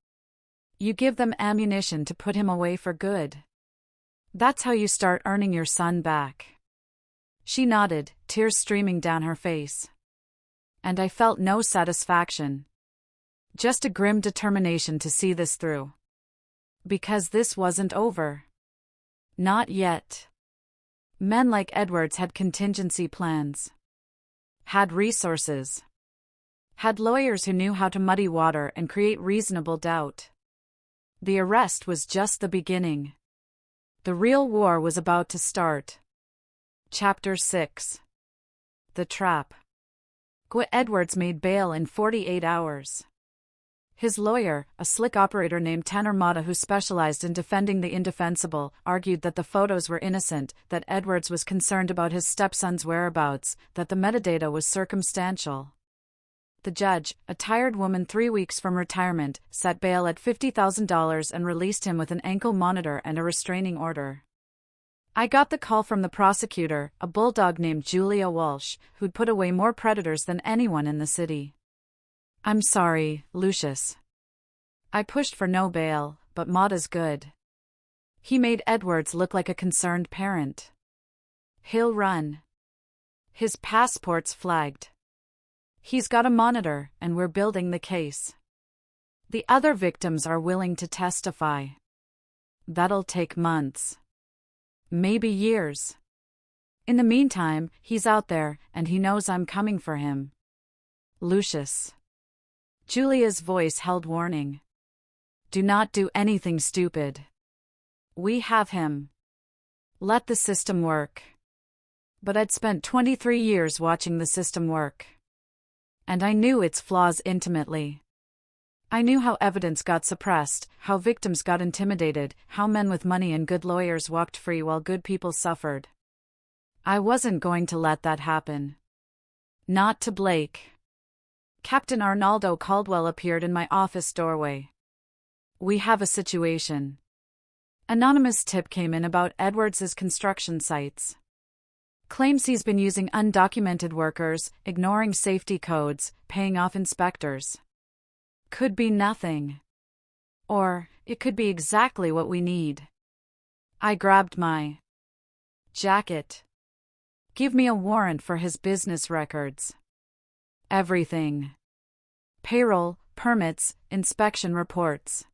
You give them ammunition to put him away for good. That's how you start earning your son back. She nodded, tears streaming down her face. And I felt no satisfaction. Just a grim determination to see this through. Because this wasn't over. Not yet. Men like Edwards had contingency plans. Had resources. Had lawyers who knew how to muddy water and create reasonable doubt. The arrest was just the beginning. The real war was about to start. Chapter 6. The Trap. Edwards made bail in 48 hours. His lawyer, a slick operator named Tanner Mata who specialized in defending the indefensible, argued that the photos were innocent, that Edwards was concerned about his stepson's whereabouts, that the metadata was circumstantial. The judge, a tired woman 3 weeks from retirement, set bail at $50,000 and released him with an ankle monitor and a restraining order. I got the call from the prosecutor, a bulldog named Julia Walsh, who'd put away more predators than anyone in the city. "I'm sorry, Lucius. I pushed for no bail, but Mata's good. He made Edwards look like a concerned parent. He'll run. His passport's flagged. He's got a monitor, and we're building the case. The other victims are willing to testify. That'll take months. Maybe years. In the meantime, he's out there, and he knows I'm coming for him. Lucius." Julia's voice held warning. "Do not do anything stupid. We have him. Let the system work." But I'd spent 23 years watching the system work. And I knew its flaws intimately. I knew how evidence got suppressed, how victims got intimidated, how men with money and good lawyers walked free while good people suffered. I wasn't going to let that happen. Not to Blake. Captain Arnaldo Caldwell appeared in my office doorway. "We have a situation." Anonymous tip came in about Edwards's construction sites. Claims he's been using undocumented workers, ignoring safety codes, paying off inspectors. Could be nothing. Or, it could be exactly what we need. I grabbed my jacket. "Give me a warrant for his business records. Everything. Payroll, permits, inspection reports.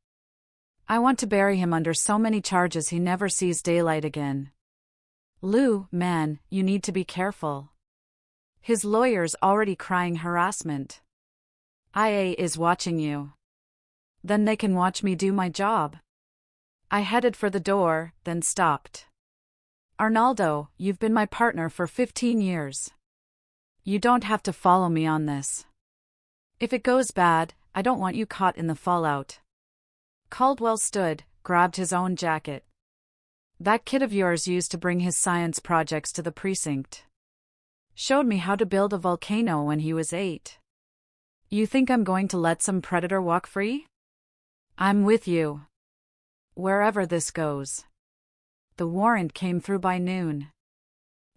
I want to bury him under so many charges he never sees daylight again. Lou, man, you need to be careful. His lawyer's already crying harassment. IA is watching you. Then they can watch me do my job." I headed for the door, then stopped. "Arnaldo, you've been my partner for 15 years. You don't have to follow me on this. If it goes bad, I don't want you caught in the fallout." Caldwell stood, grabbed his own jacket. "That kid of yours used to bring his science projects to the precinct. Showed me how to build a volcano when he was 8. You think I'm going to let some predator walk free? I'm with you. Wherever this goes." The warrant came through by noon.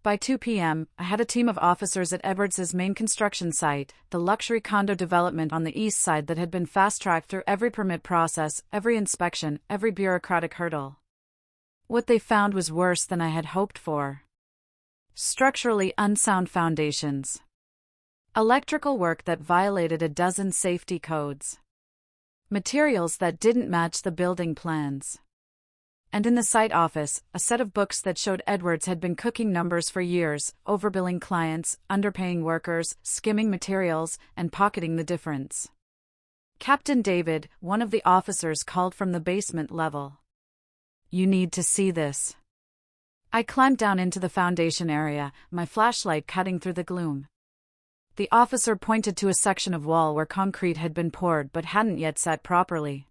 By 2 p.m., I had a team of officers at Edwards's main construction site, the luxury condo development on the east side that had been fast-tracked through every permit process, every inspection, every bureaucratic hurdle. What they found was worse than I had hoped for. Structurally unsound foundations. Electrical work that violated a dozen safety codes. Materials that didn't match the building plans. And in the site office, a set of books that showed Edwards had been cooking numbers for years, overbilling clients, underpaying workers, skimming materials, and pocketing the difference. Captain David, one of the officers, called from the basement level. "You need to see this." I climbed down into the foundation area, my flashlight cutting through the gloom. The officer pointed to a section of wall where concrete had been poured but hadn't yet set properly.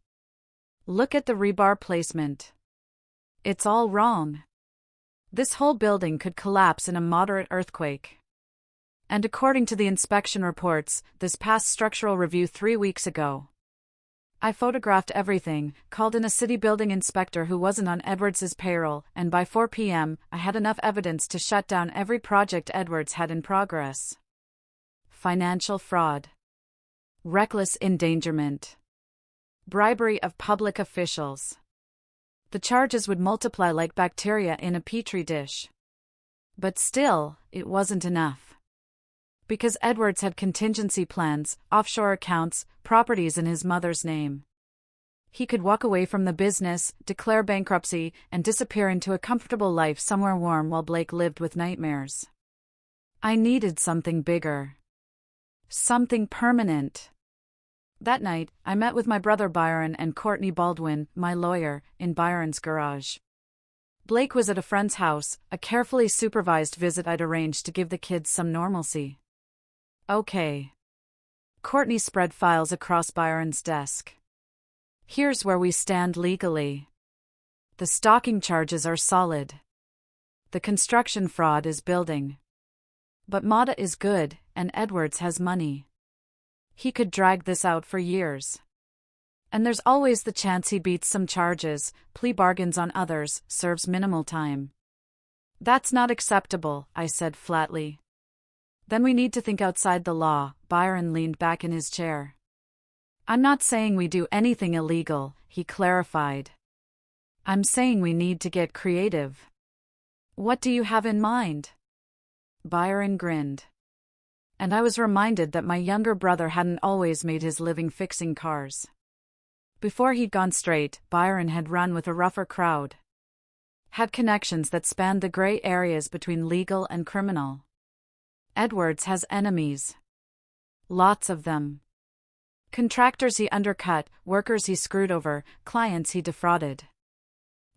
"Look at the rebar placement. It's all wrong. This whole building could collapse in a moderate earthquake." And according to the inspection reports, this past structural review 3 weeks ago. I photographed everything, called in a city building inspector who wasn't on Edwards's payroll, and by 4 p.m., I had enough evidence to shut down every project Edwards had in progress. Financial fraud. Reckless endangerment. Bribery of public officials. The charges would multiply like bacteria in a petri dish. But still, it wasn't enough. Because Edwards had contingency plans, offshore accounts, properties in his mother's name. He could walk away from the business, declare bankruptcy, and disappear into a comfortable life somewhere warm while Blake lived with nightmares. I needed something bigger. Something permanent. That night, I met with my brother Byron and Courtney Baldwin, my lawyer, in Byron's garage. Blake was at a friend's house, a carefully supervised visit I'd arranged to give the kids some normalcy. Okay. Courtney spread files across Byron's desk. Here's where we stand legally. The stalking charges are solid. The construction fraud is building. But Mata is good, and Edwards has money. He could drag this out for years. And there's always the chance he beats some charges, plea bargains on others, serves minimal time. That's not acceptable, I said flatly. Then we need to think outside the law. Byron leaned back in his chair. I'm not saying we do anything illegal, he clarified. I'm saying we need to get creative. What do you have in mind? Byron grinned. And I was reminded that my younger brother hadn't always made his living fixing cars. Before he'd gone straight, Byron had run with a rougher crowd. Had connections that spanned the gray areas between legal and criminal. Edwards has enemies. Lots of them. Contractors he undercut, workers he screwed over, clients he defrauded.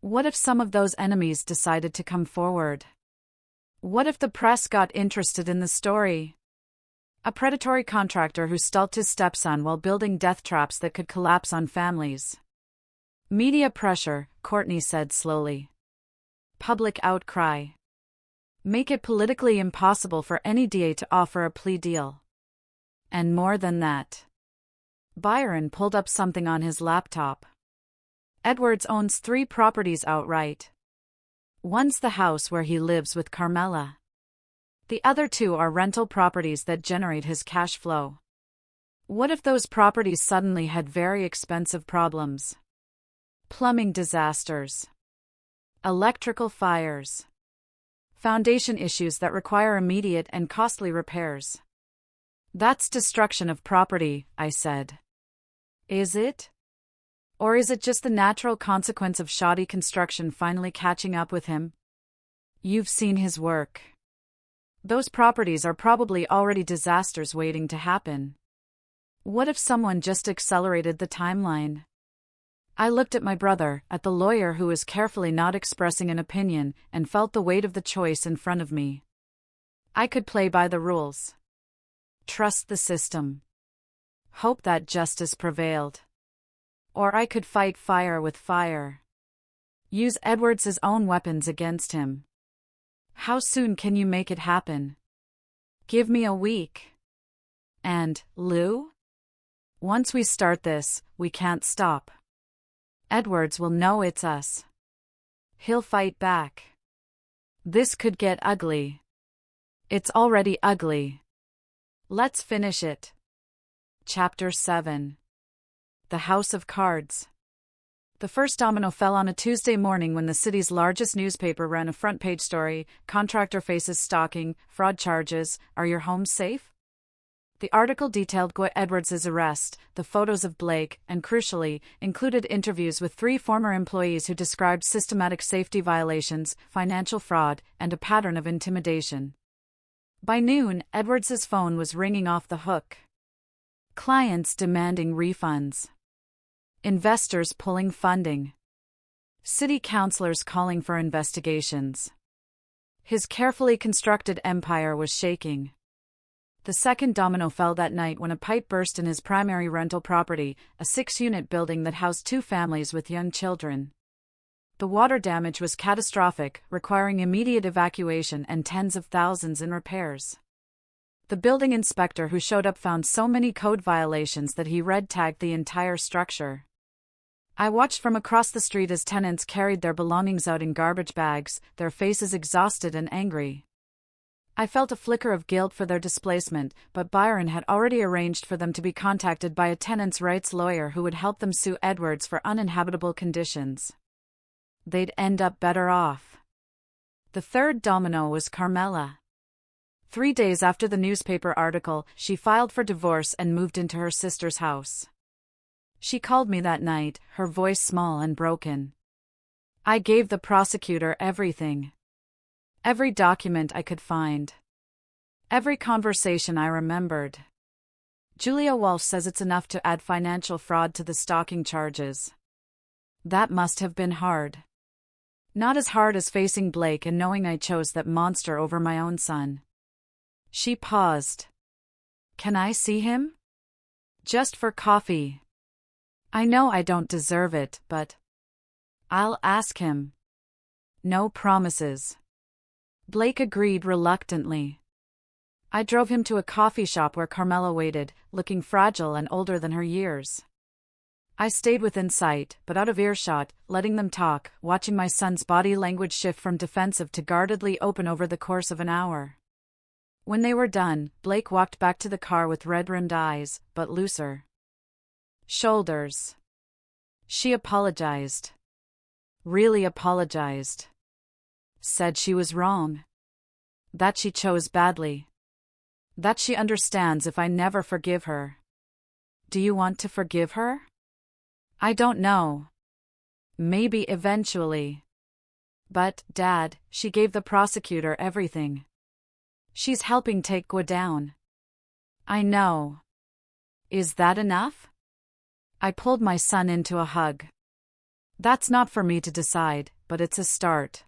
What if some of those enemies decided to come forward? What if the press got interested in the story? A predatory contractor who stalked his stepson while building death traps that could collapse on families. Media pressure, Courtney said slowly. Public outcry. Make it politically impossible for any DA to offer a plea deal. And more than that. Byron pulled up something on his laptop. Edwards owns 3 properties outright. One's the house where he lives with Carmela. The other 2 are rental properties that generate his cash flow. What if those properties suddenly had very expensive problems? Plumbing disasters. Electrical fires. Foundation issues that require immediate and costly repairs. That's destruction of property, I said. Is it? Or is it just the natural consequence of shoddy construction finally catching up with him? You've seen his work. Those properties are probably already disasters waiting to happen. What if someone just accelerated the timeline? I looked at my brother, at the lawyer who was carefully not expressing an opinion, and felt the weight of the choice in front of me. I could play by the rules. Trust the system. Hope that justice prevailed. Or I could fight fire with fire. Use Edwards' own weapons against him. How soon can you make it happen? Give me a week. And, Lou? Once we start this, we can't stop. Edwards will know it's us. He'll fight back. This could get ugly. It's already ugly. Let's finish it. Chapter 7. The House of Cards. The first domino fell on a Tuesday morning when the city's largest newspaper ran a front-page story, "Contractor faces stalking, fraud charges, are your homes safe?" The article detailed Guy Edwards' arrest, the photos of Blake, and crucially, included interviews with 3 former employees who described systematic safety violations, financial fraud, and a pattern of intimidation. By noon, Edwards' phone was ringing off the hook. Clients demanding refunds. Investors pulling funding. City councilors calling for investigations. His carefully constructed empire was shaking. The second domino fell that night when a pipe burst in his primary rental property, a 6-unit building that housed 2 families with young children. The water damage was catastrophic, requiring immediate evacuation and tens of thousands in repairs. The building inspector who showed up found so many code violations that he red-tagged the entire structure. I watched from across the street as tenants carried their belongings out in garbage bags, their faces exhausted and angry. I felt a flicker of guilt for their displacement, but Byron had already arranged for them to be contacted by a tenants' rights lawyer who would help them sue Edwards for uninhabitable conditions. They'd end up better off. The third domino was Carmela. 3 days after the newspaper article, she filed for divorce and moved into her sister's house. She called me that night, her voice small and broken. I gave the prosecutor everything. Every document I could find. Every conversation I remembered. Julia Walsh says it's enough to add financial fraud to the stalking charges. That must have been hard. Not as hard as facing Blake and knowing I chose that monster over my own son. She paused. Can I see him? Just for coffee. I know I don't deserve it, but I'll ask him. No promises. Blake agreed reluctantly. I drove him to a coffee shop where Carmela waited, looking fragile and older than her years. I stayed within sight, but out of earshot, letting them talk, watching my son's body language shift from defensive to guardedly open over the course of an hour. When they were done, Blake walked back to the car with red-rimmed eyes, but looser shoulders. She apologized. Really apologized. Said she was wrong. That she chose badly. That she understands if I never forgive her. Do you want to forgive her? I don't know. Maybe eventually. But, Dad, she gave the prosecutor everything. She's helping take Gwa down. I know. Is that enough? I pulled my son into a hug. That's not for me to decide, but it's a start.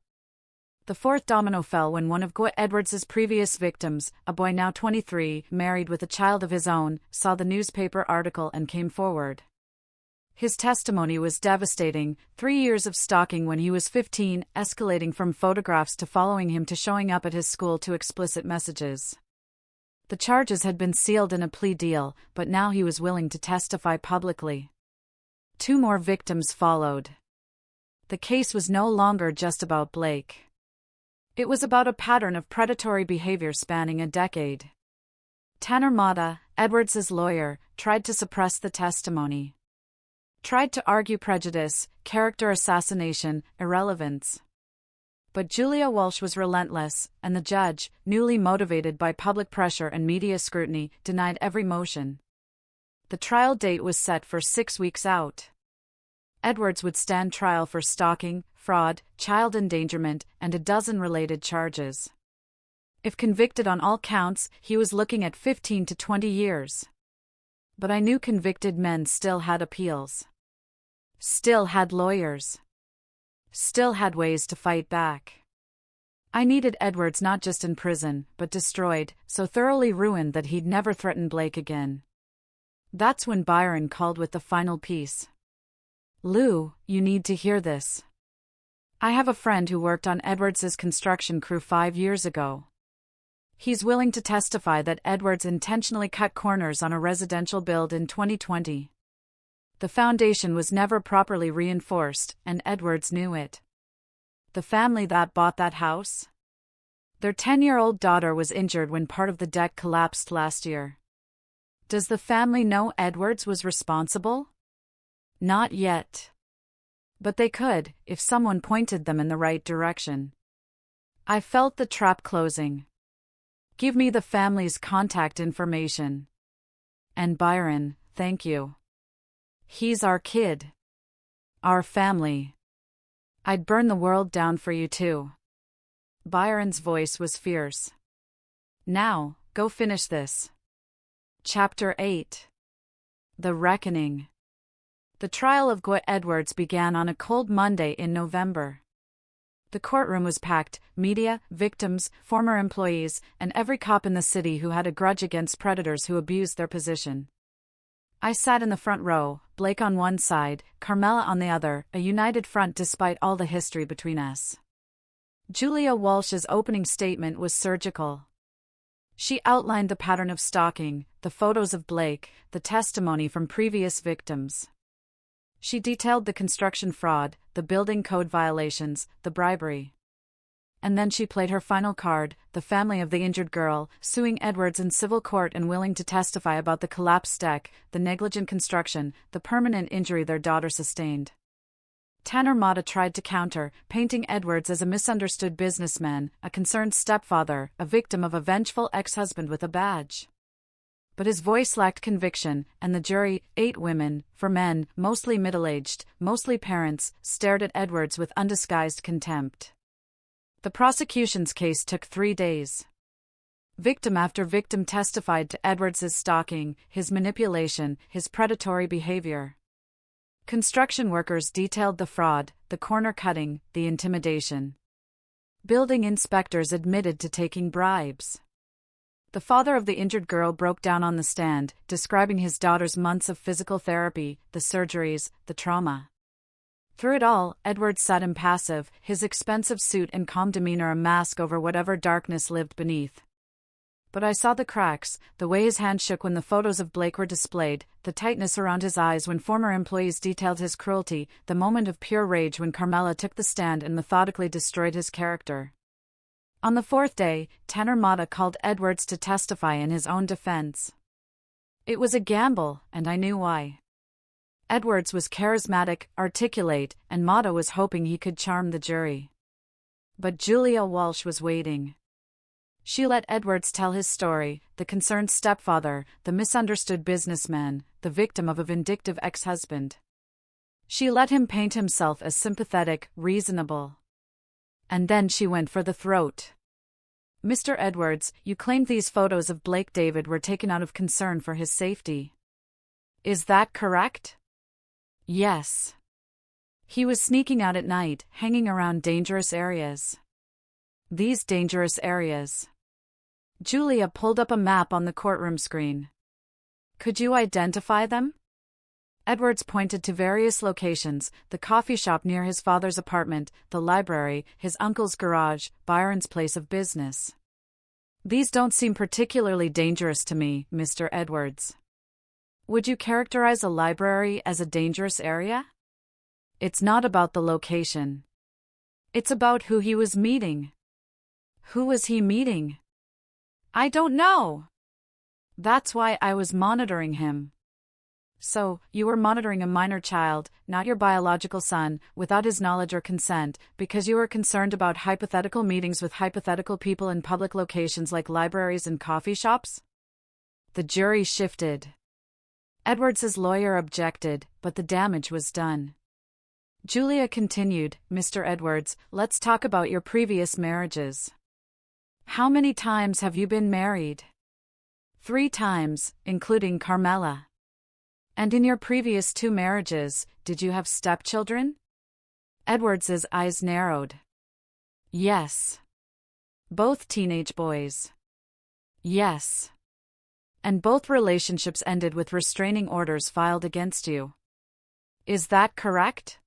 The fourth domino fell when one of Gwa Edwards' previous victims, a boy now 23, married with a child of his own, saw the newspaper article and came forward. His testimony was devastating: 3 years of stalking when he was 15, escalating from photographs to following him to showing up at his school to explicit messages. The charges had been sealed in a plea deal, but now he was willing to testify publicly. 2 more victims followed. The case was no longer just about Blake. It was about a pattern of predatory behavior spanning a decade. Tanner Mata, Edwards' lawyer, tried to suppress the testimony. Tried to argue prejudice, character assassination, irrelevance. But Julia Walsh was relentless, and the judge, newly motivated by public pressure and media scrutiny, denied every motion. The trial date was set for 6 weeks out. Edwards would stand trial for stalking, fraud, child endangerment, and a dozen related charges. If convicted on all counts, he was looking at 15 to 20 years. But I knew convicted men still had appeals. Still had lawyers. Still had ways to fight back. I needed Edwards not just in prison, but destroyed, so thoroughly ruined that he'd never threaten Blake again. That's when Byron called with the final piece. Lou, you need to hear this. I have a friend who worked on Edwards' construction crew 5 years ago. He's willing to testify that Edwards intentionally cut corners on a residential build in 2020. The foundation was never properly reinforced, and Edwards knew it. The family that bought that house? Their 10-year-old daughter was injured when part of the deck collapsed last year. Does the family know Edwards was responsible? Not yet. But they could, if someone pointed them in the right direction. I felt the trap closing. Give me the family's contact information. And Byron, thank you. He's our kid. Our family. I'd burn the world down for you too. Byron's voice was fierce. Now, go finish this. Chapter 8. The Reckoning. The trial of Gwa Edwards began on a cold Monday in November. The courtroom was packed: media, victims, former employees, and every cop in the city who had a grudge against predators who abused their position. I sat in the front row, Blake on one side, Carmela on the other, a united front despite all the history between us. Julia Walsh's opening statement was surgical. She outlined the pattern of stalking, the photos of Blake, the testimony from previous victims. She detailed the construction fraud, the building code violations, the bribery. And then she played her final card, the family of the injured girl, suing Edwards in civil court and willing to testify about the collapsed deck, the negligent construction, the permanent injury their daughter sustained. Tanner Mata tried to counter, painting Edwards as a misunderstood businessman, a concerned stepfather, a victim of a vengeful ex-husband with a badge. But his voice lacked conviction, and the jury, 8 women, 4 men, mostly middle-aged, mostly parents, stared at Edwards with undisguised contempt. The prosecution's case took 3 days. Victim after victim testified to Edwards' stalking, his manipulation, his predatory behavior. Construction workers detailed the fraud, the corner cutting, the intimidation. Building inspectors admitted to taking bribes. The father of the injured girl broke down on the stand, describing his daughter's months of physical therapy, the surgeries, the trauma. Through it all, Edwards sat impassive, his expensive suit and calm demeanor a mask over whatever darkness lived beneath. But I saw the cracks, the way his hand shook when the photos of Blake were displayed, the tightness around his eyes when former employees detailed his cruelty, the moment of pure rage when Carmela took the stand and methodically destroyed his character. On the fourth day, Tanner Mata called Edwards to testify in his own defense. It was a gamble, and I knew why. Edwards was charismatic, articulate, and Mata was hoping he could charm the jury. But Julia Walsh was waiting. She let Edwards tell his story, the concerned stepfather, the misunderstood businessman, the victim of a vindictive ex-husband. She let him paint himself as sympathetic, reasonable. And then she went for the throat. Mr. Edwards, you claimed these photos of Blake David were taken out of concern for his safety. Is that correct? Yes. He was sneaking out at night, hanging around dangerous areas. These dangerous areas. Julia pulled up a map on the courtroom screen. Could you identify them? Edwards pointed to various locations, the coffee shop near his father's apartment, the library, his uncle's garage, Byron's place of business. These don't seem particularly dangerous to me, Mr. Edwards. Would you characterize a library as a dangerous area? It's not about the location. It's about who he was meeting. Who was he meeting? I don't know. That's why I was monitoring him. So, you were monitoring a minor child, not your biological son, without his knowledge or consent, because you were concerned about hypothetical meetings with hypothetical people in public locations like libraries and coffee shops? The jury shifted. Edwards's lawyer objected, but the damage was done. Julia continued, Mr. Edwards, let's talk about your previous marriages. How many times have you been married? 3 times, including Carmela. And in your previous 2 marriages, did you have stepchildren? Edwards's eyes narrowed. Yes. Both teenage boys. Yes. And both relationships ended with restraining orders filed against you. Is that correct?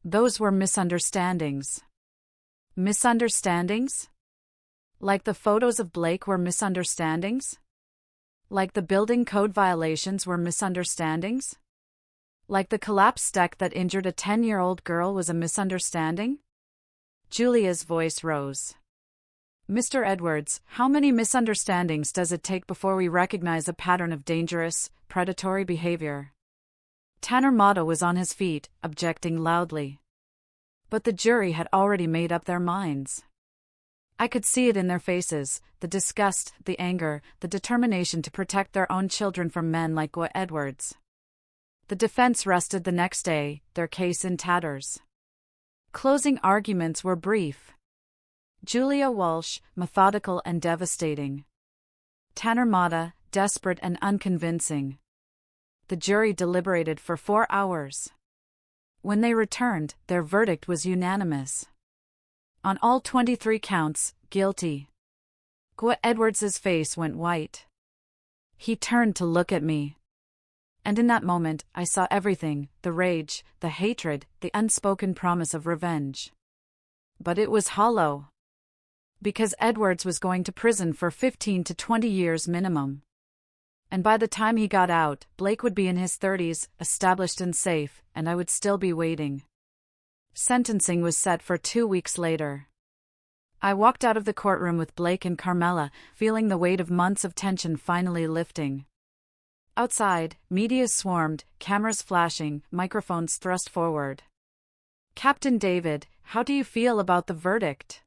Those were misunderstandings. Misunderstandings? Like the photos of Blake were misunderstandings? Like the building code violations were misunderstandings? Like the collapsed deck that injured a 10-year-old girl was a misunderstanding? Julia's voice rose. Mr. Edwards, how many misunderstandings does it take before we recognize a pattern of dangerous, predatory behavior? Tanner Mata was on his feet, objecting loudly. But the jury had already made up their minds. I could see it in their faces, the disgust, the anger, the determination to protect their own children from men like Edwards. The defense rested the next day, their case in tatters. Closing arguments were brief. Julia Walsh, methodical and devastating. Tanner Mata, desperate and unconvincing. The jury deliberated for 4 hours. When they returned, their verdict was unanimous. On all 23 counts, guilty. Edwards's face went white. He turned to look at me. And in that moment, I saw everything, the rage, the hatred, the unspoken promise of revenge. But it was hollow. Because Edwards was going to prison for 15 to 20 years minimum. And by the time he got out, Blake would be in his 30s, established and safe, and I would still be waiting. Sentencing was set for 2 weeks later. I walked out of the courtroom with Blake and Carmela, feeling the weight of months of tension finally lifting. Outside, media swarmed, cameras flashing, microphones thrust forward. Captain David, how do you feel about the verdict?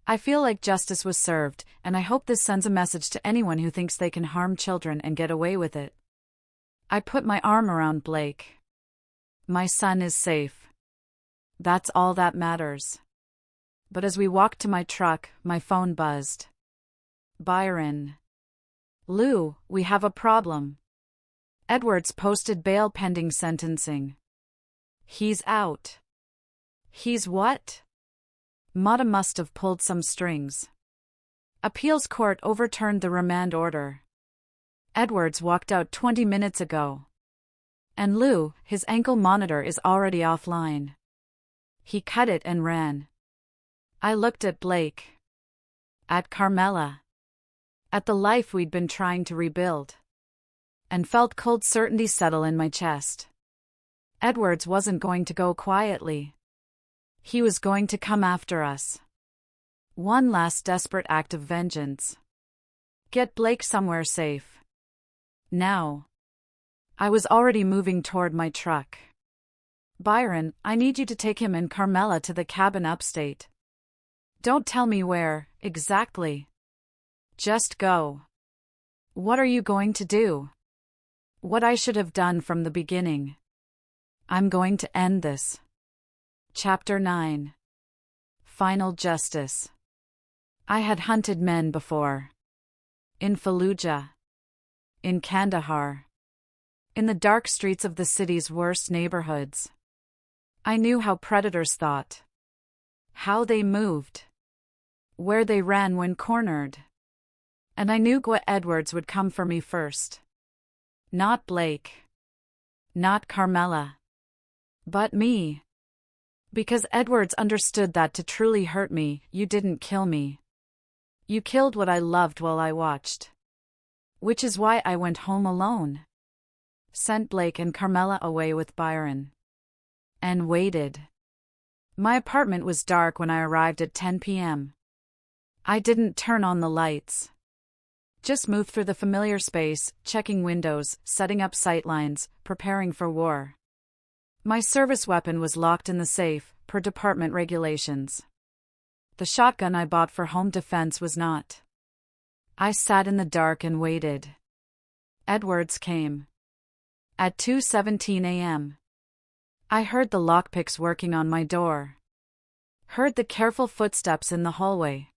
I feel like justice was served, and I hope this sends a message to anyone who thinks they can harm children and get away with it. I put my arm around Blake. My son is safe. That's all that matters. But as we walked to my truck, my phone buzzed. Byron. Lou, we have a problem. Edwards posted bail pending sentencing. He's out. He's what? Mata must have pulled some strings. Appeals court overturned the remand order. Edwards walked out 20 minutes ago. And Lou, his ankle monitor is already offline. He cut it and ran. I looked at Blake. At Carmela. At the life we'd been trying to rebuild. And felt cold certainty settle in my chest. Edwards wasn't going to go quietly. He was going to come after us. One last desperate act of vengeance. Get Blake somewhere safe. Now. I was already moving toward my truck. Byron, I need you to take him and Carmela to the cabin upstate. Don't tell me where, exactly. Just go. What are you going to do? What I should have done from the beginning. I'm going to end this. Chapter 9. Final Justice. I had hunted men before. In Fallujah. In Kandahar. In the dark streets of the city's worst neighborhoods. I knew how predators thought. How they moved. Where they ran when cornered. And I knew Edwards would come for me first. Not Blake. Not Carmela. But me. Because Edwards understood that to truly hurt me, you didn't kill me. You killed what I loved while I watched. Which is why I went home alone. Sent Blake and Carmela away with Byron. And waited. My apartment was dark when I arrived at 10 p.m. I didn't turn on the lights. Just moved through the familiar space, checking windows, setting up sightlines, preparing for war. My service weapon was locked in the safe, per department regulations. The shotgun I bought for home defense was not. I sat in the dark and waited. Edwards came. At 2:17 a.m. I heard the lockpicks working on my door. Heard the careful footsteps in the hallway.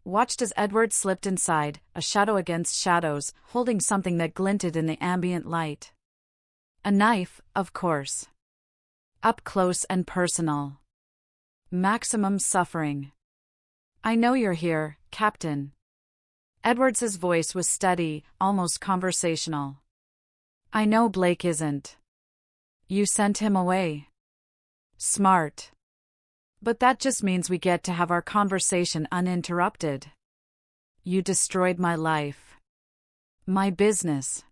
Watched as Edward slipped inside, a shadow against shadows, holding something that glinted in the ambient light. A knife, of course. Up close and personal. Maximum suffering. I know you're here, Captain. Edwards's voice was steady, almost conversational. I know Blake isn't. You sent him away. Smart. But that just means we get to have our conversation uninterrupted. You destroyed my life. My business.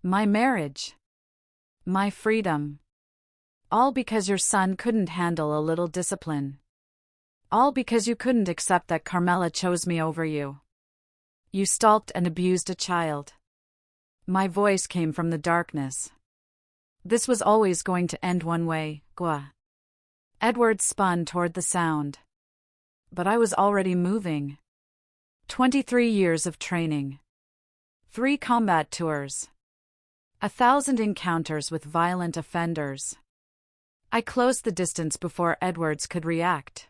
My marriage. My freedom. All because your son couldn't handle a little discipline. All because you couldn't accept that Carmela chose me over you. You stalked and abused a child. My voice came from the darkness. This was always going to end one way, Gua. Edward spun toward the sound. But I was already moving. 23 years of training. 3 combat tours. 1,000 encounters with violent offenders. I closed the distance before Edwards could react.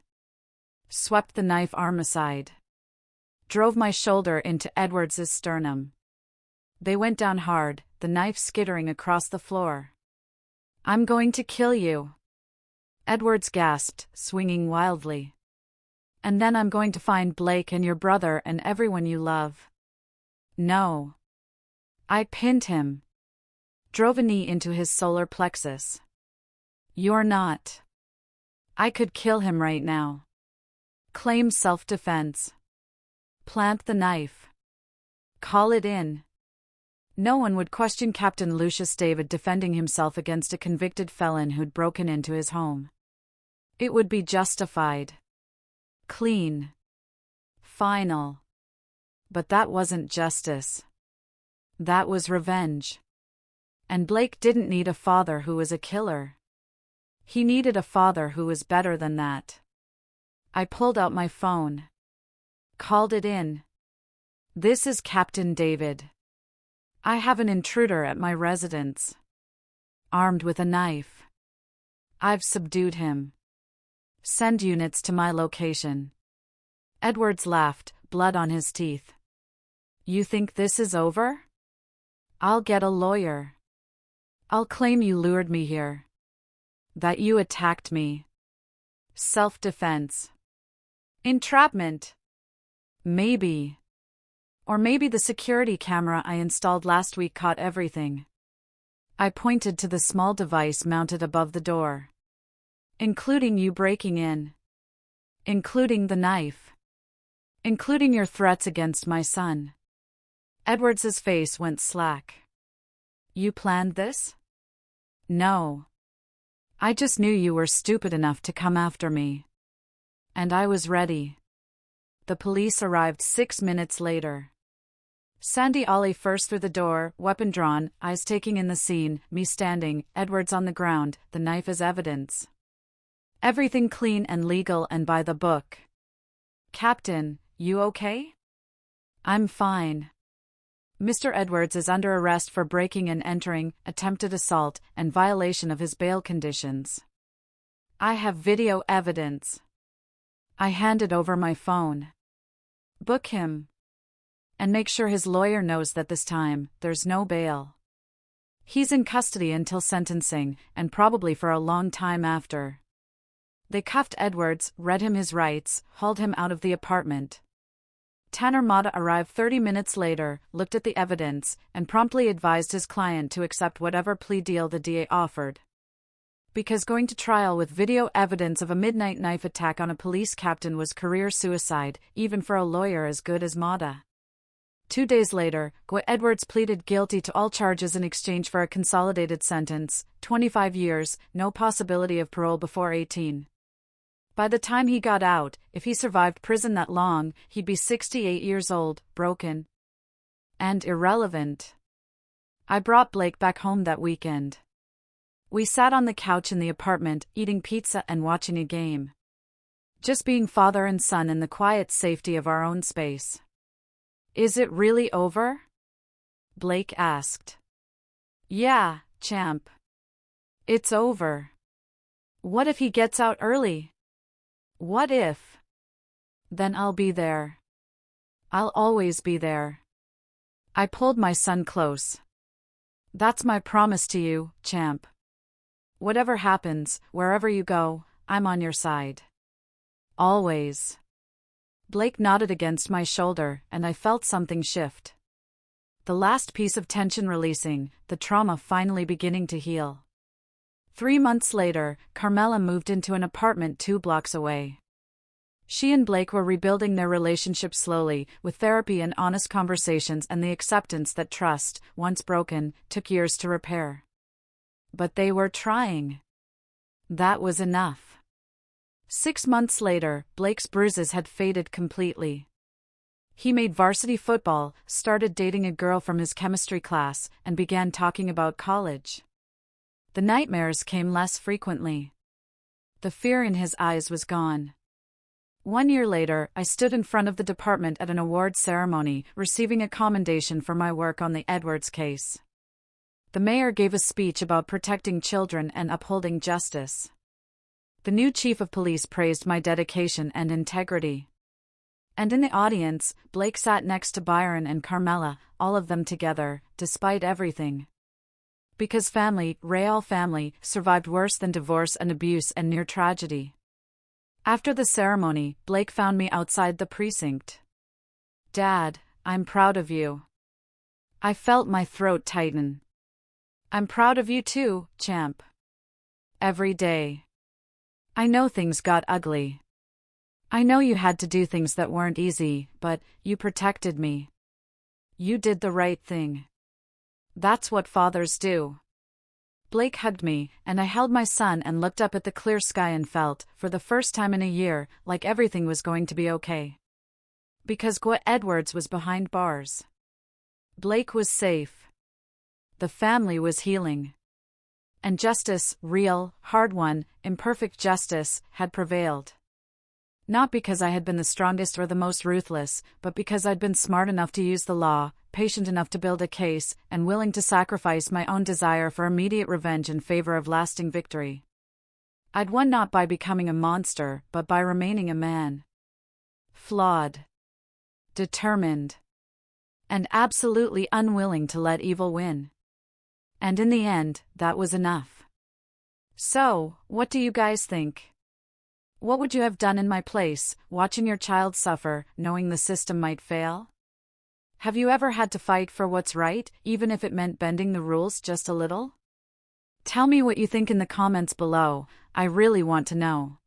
Swept the knife arm aside. Drove my shoulder into Edwards's sternum. They went down hard, the knife skittering across the floor. I'm going to kill you. Edwards gasped, swinging wildly. And then I'm going to find Blake and your brother and everyone you love. No. I pinned him. Drove a knee into his solar plexus. You're not. I could kill him right now. Claim self-defense. Plant the knife. Call it in. No one would question Captain Lucius David defending himself against a convicted felon who'd broken into his home. It would be justified. Clean. Final. But that wasn't justice. That was revenge. And Blake didn't need a father who was a killer. He needed a father who was better than that. I pulled out my phone. Called it in. This is Captain David. I have an intruder at my residence. Armed with a knife. I've subdued him. Send units to my location. Edwards laughed, blood on his teeth. You think this is over? I'll get a lawyer. I'll claim you lured me here. That you attacked me. Self-defense. Entrapment. Maybe. Or maybe the security camera I installed last week caught everything. I pointed to the small device mounted above the door. Including you breaking in. Including the knife. Including your threats against my son. Edwards's face went slack. You planned this? No. I just knew you were stupid enough to come after me. And I was ready. The police arrived 6 minutes later. Sandy Ollie first through the door, weapon drawn, eyes taking in the scene, me standing, Edwards on the ground, the knife as evidence. Everything clean and legal and by the book. Captain, you okay? I'm fine. Mr. Edwards is under arrest for breaking and entering, attempted assault, and violation of his bail conditions. I have video evidence. I handed over my phone. Book him. And make sure his lawyer knows that this time, there's no bail. He's in custody until sentencing, and probably for a long time after. They cuffed Edwards, read him his rights, hauled him out of the apartment. Tanner Mata arrived 30 minutes later, looked at the evidence, and promptly advised his client to accept whatever plea deal the DA offered. Because going to trial with video evidence of a midnight knife attack on a police captain was career suicide, even for a lawyer as good as Mata. 2 days later, Edwards pleaded guilty to all charges in exchange for a consolidated sentence, 25 years, no possibility of parole before 18. By the time he got out, if he survived prison that long, he'd be 68 years old, broken. And irrelevant. I brought Blake back home that weekend. We sat on the couch in the apartment, eating pizza and watching a game. Just being father and son in the quiet safety of our own space. Is it really over? Blake asked. Yeah, champ. It's over. What if he gets out early? What if? Then I'll be there. I'll always be there. I pulled my son close. That's my promise to you, champ. Whatever happens, wherever you go, I'm on your side. Always. Blake nodded against my shoulder, and I felt something shift. The last piece of tension releasing, the trauma finally beginning to heal. 3 months later, Carmela moved into an apartment 2 blocks away. She and Blake were rebuilding their relationship slowly, with therapy and honest conversations and the acceptance that trust, once broken, took years to repair. But they were trying. That was enough. 6 months later, Blake's bruises had faded completely. He made varsity football, started dating a girl from his chemistry class, and began talking about college. The nightmares came less frequently. The fear in his eyes was gone. 1 year later, I stood in front of the department at an awards ceremony, receiving a commendation for my work on the Edwards case. The mayor gave a speech about protecting children and upholding justice. The new chief of police praised my dedication and integrity. And in the audience, Blake sat next to Byron and Carmela, all of them together, despite everything. Because family, real family, survived worse than divorce and abuse and near tragedy. After the ceremony, Blake found me outside the precinct. Dad, I'm proud of you. I felt my throat tighten. I'm proud of you too, champ. Every day. I know things got ugly. I know you had to do things that weren't easy, but you protected me. You did the right thing. That's what fathers do. Blake hugged me, and I held my son and looked up at the clear sky and felt, for the first time in a year, like everything was going to be okay. Because Edwards was behind bars. Blake was safe. The family was healing. And justice, real, hard-won, imperfect justice, had prevailed. Not because I had been the strongest or the most ruthless, but because I'd been smart enough to use the law, patient enough to build a case, and willing to sacrifice my own desire for immediate revenge in favor of lasting victory. I'd won not by becoming a monster, but by remaining a man. Flawed. Determined. And absolutely unwilling to let evil win. And in the end, that was enough. So, what do you guys think? What would you have done in my place, watching your child suffer, knowing the system might fail? Have you ever had to fight for what's right, even if it meant bending the rules just a little? Tell me what you think in the comments below. I really want to know.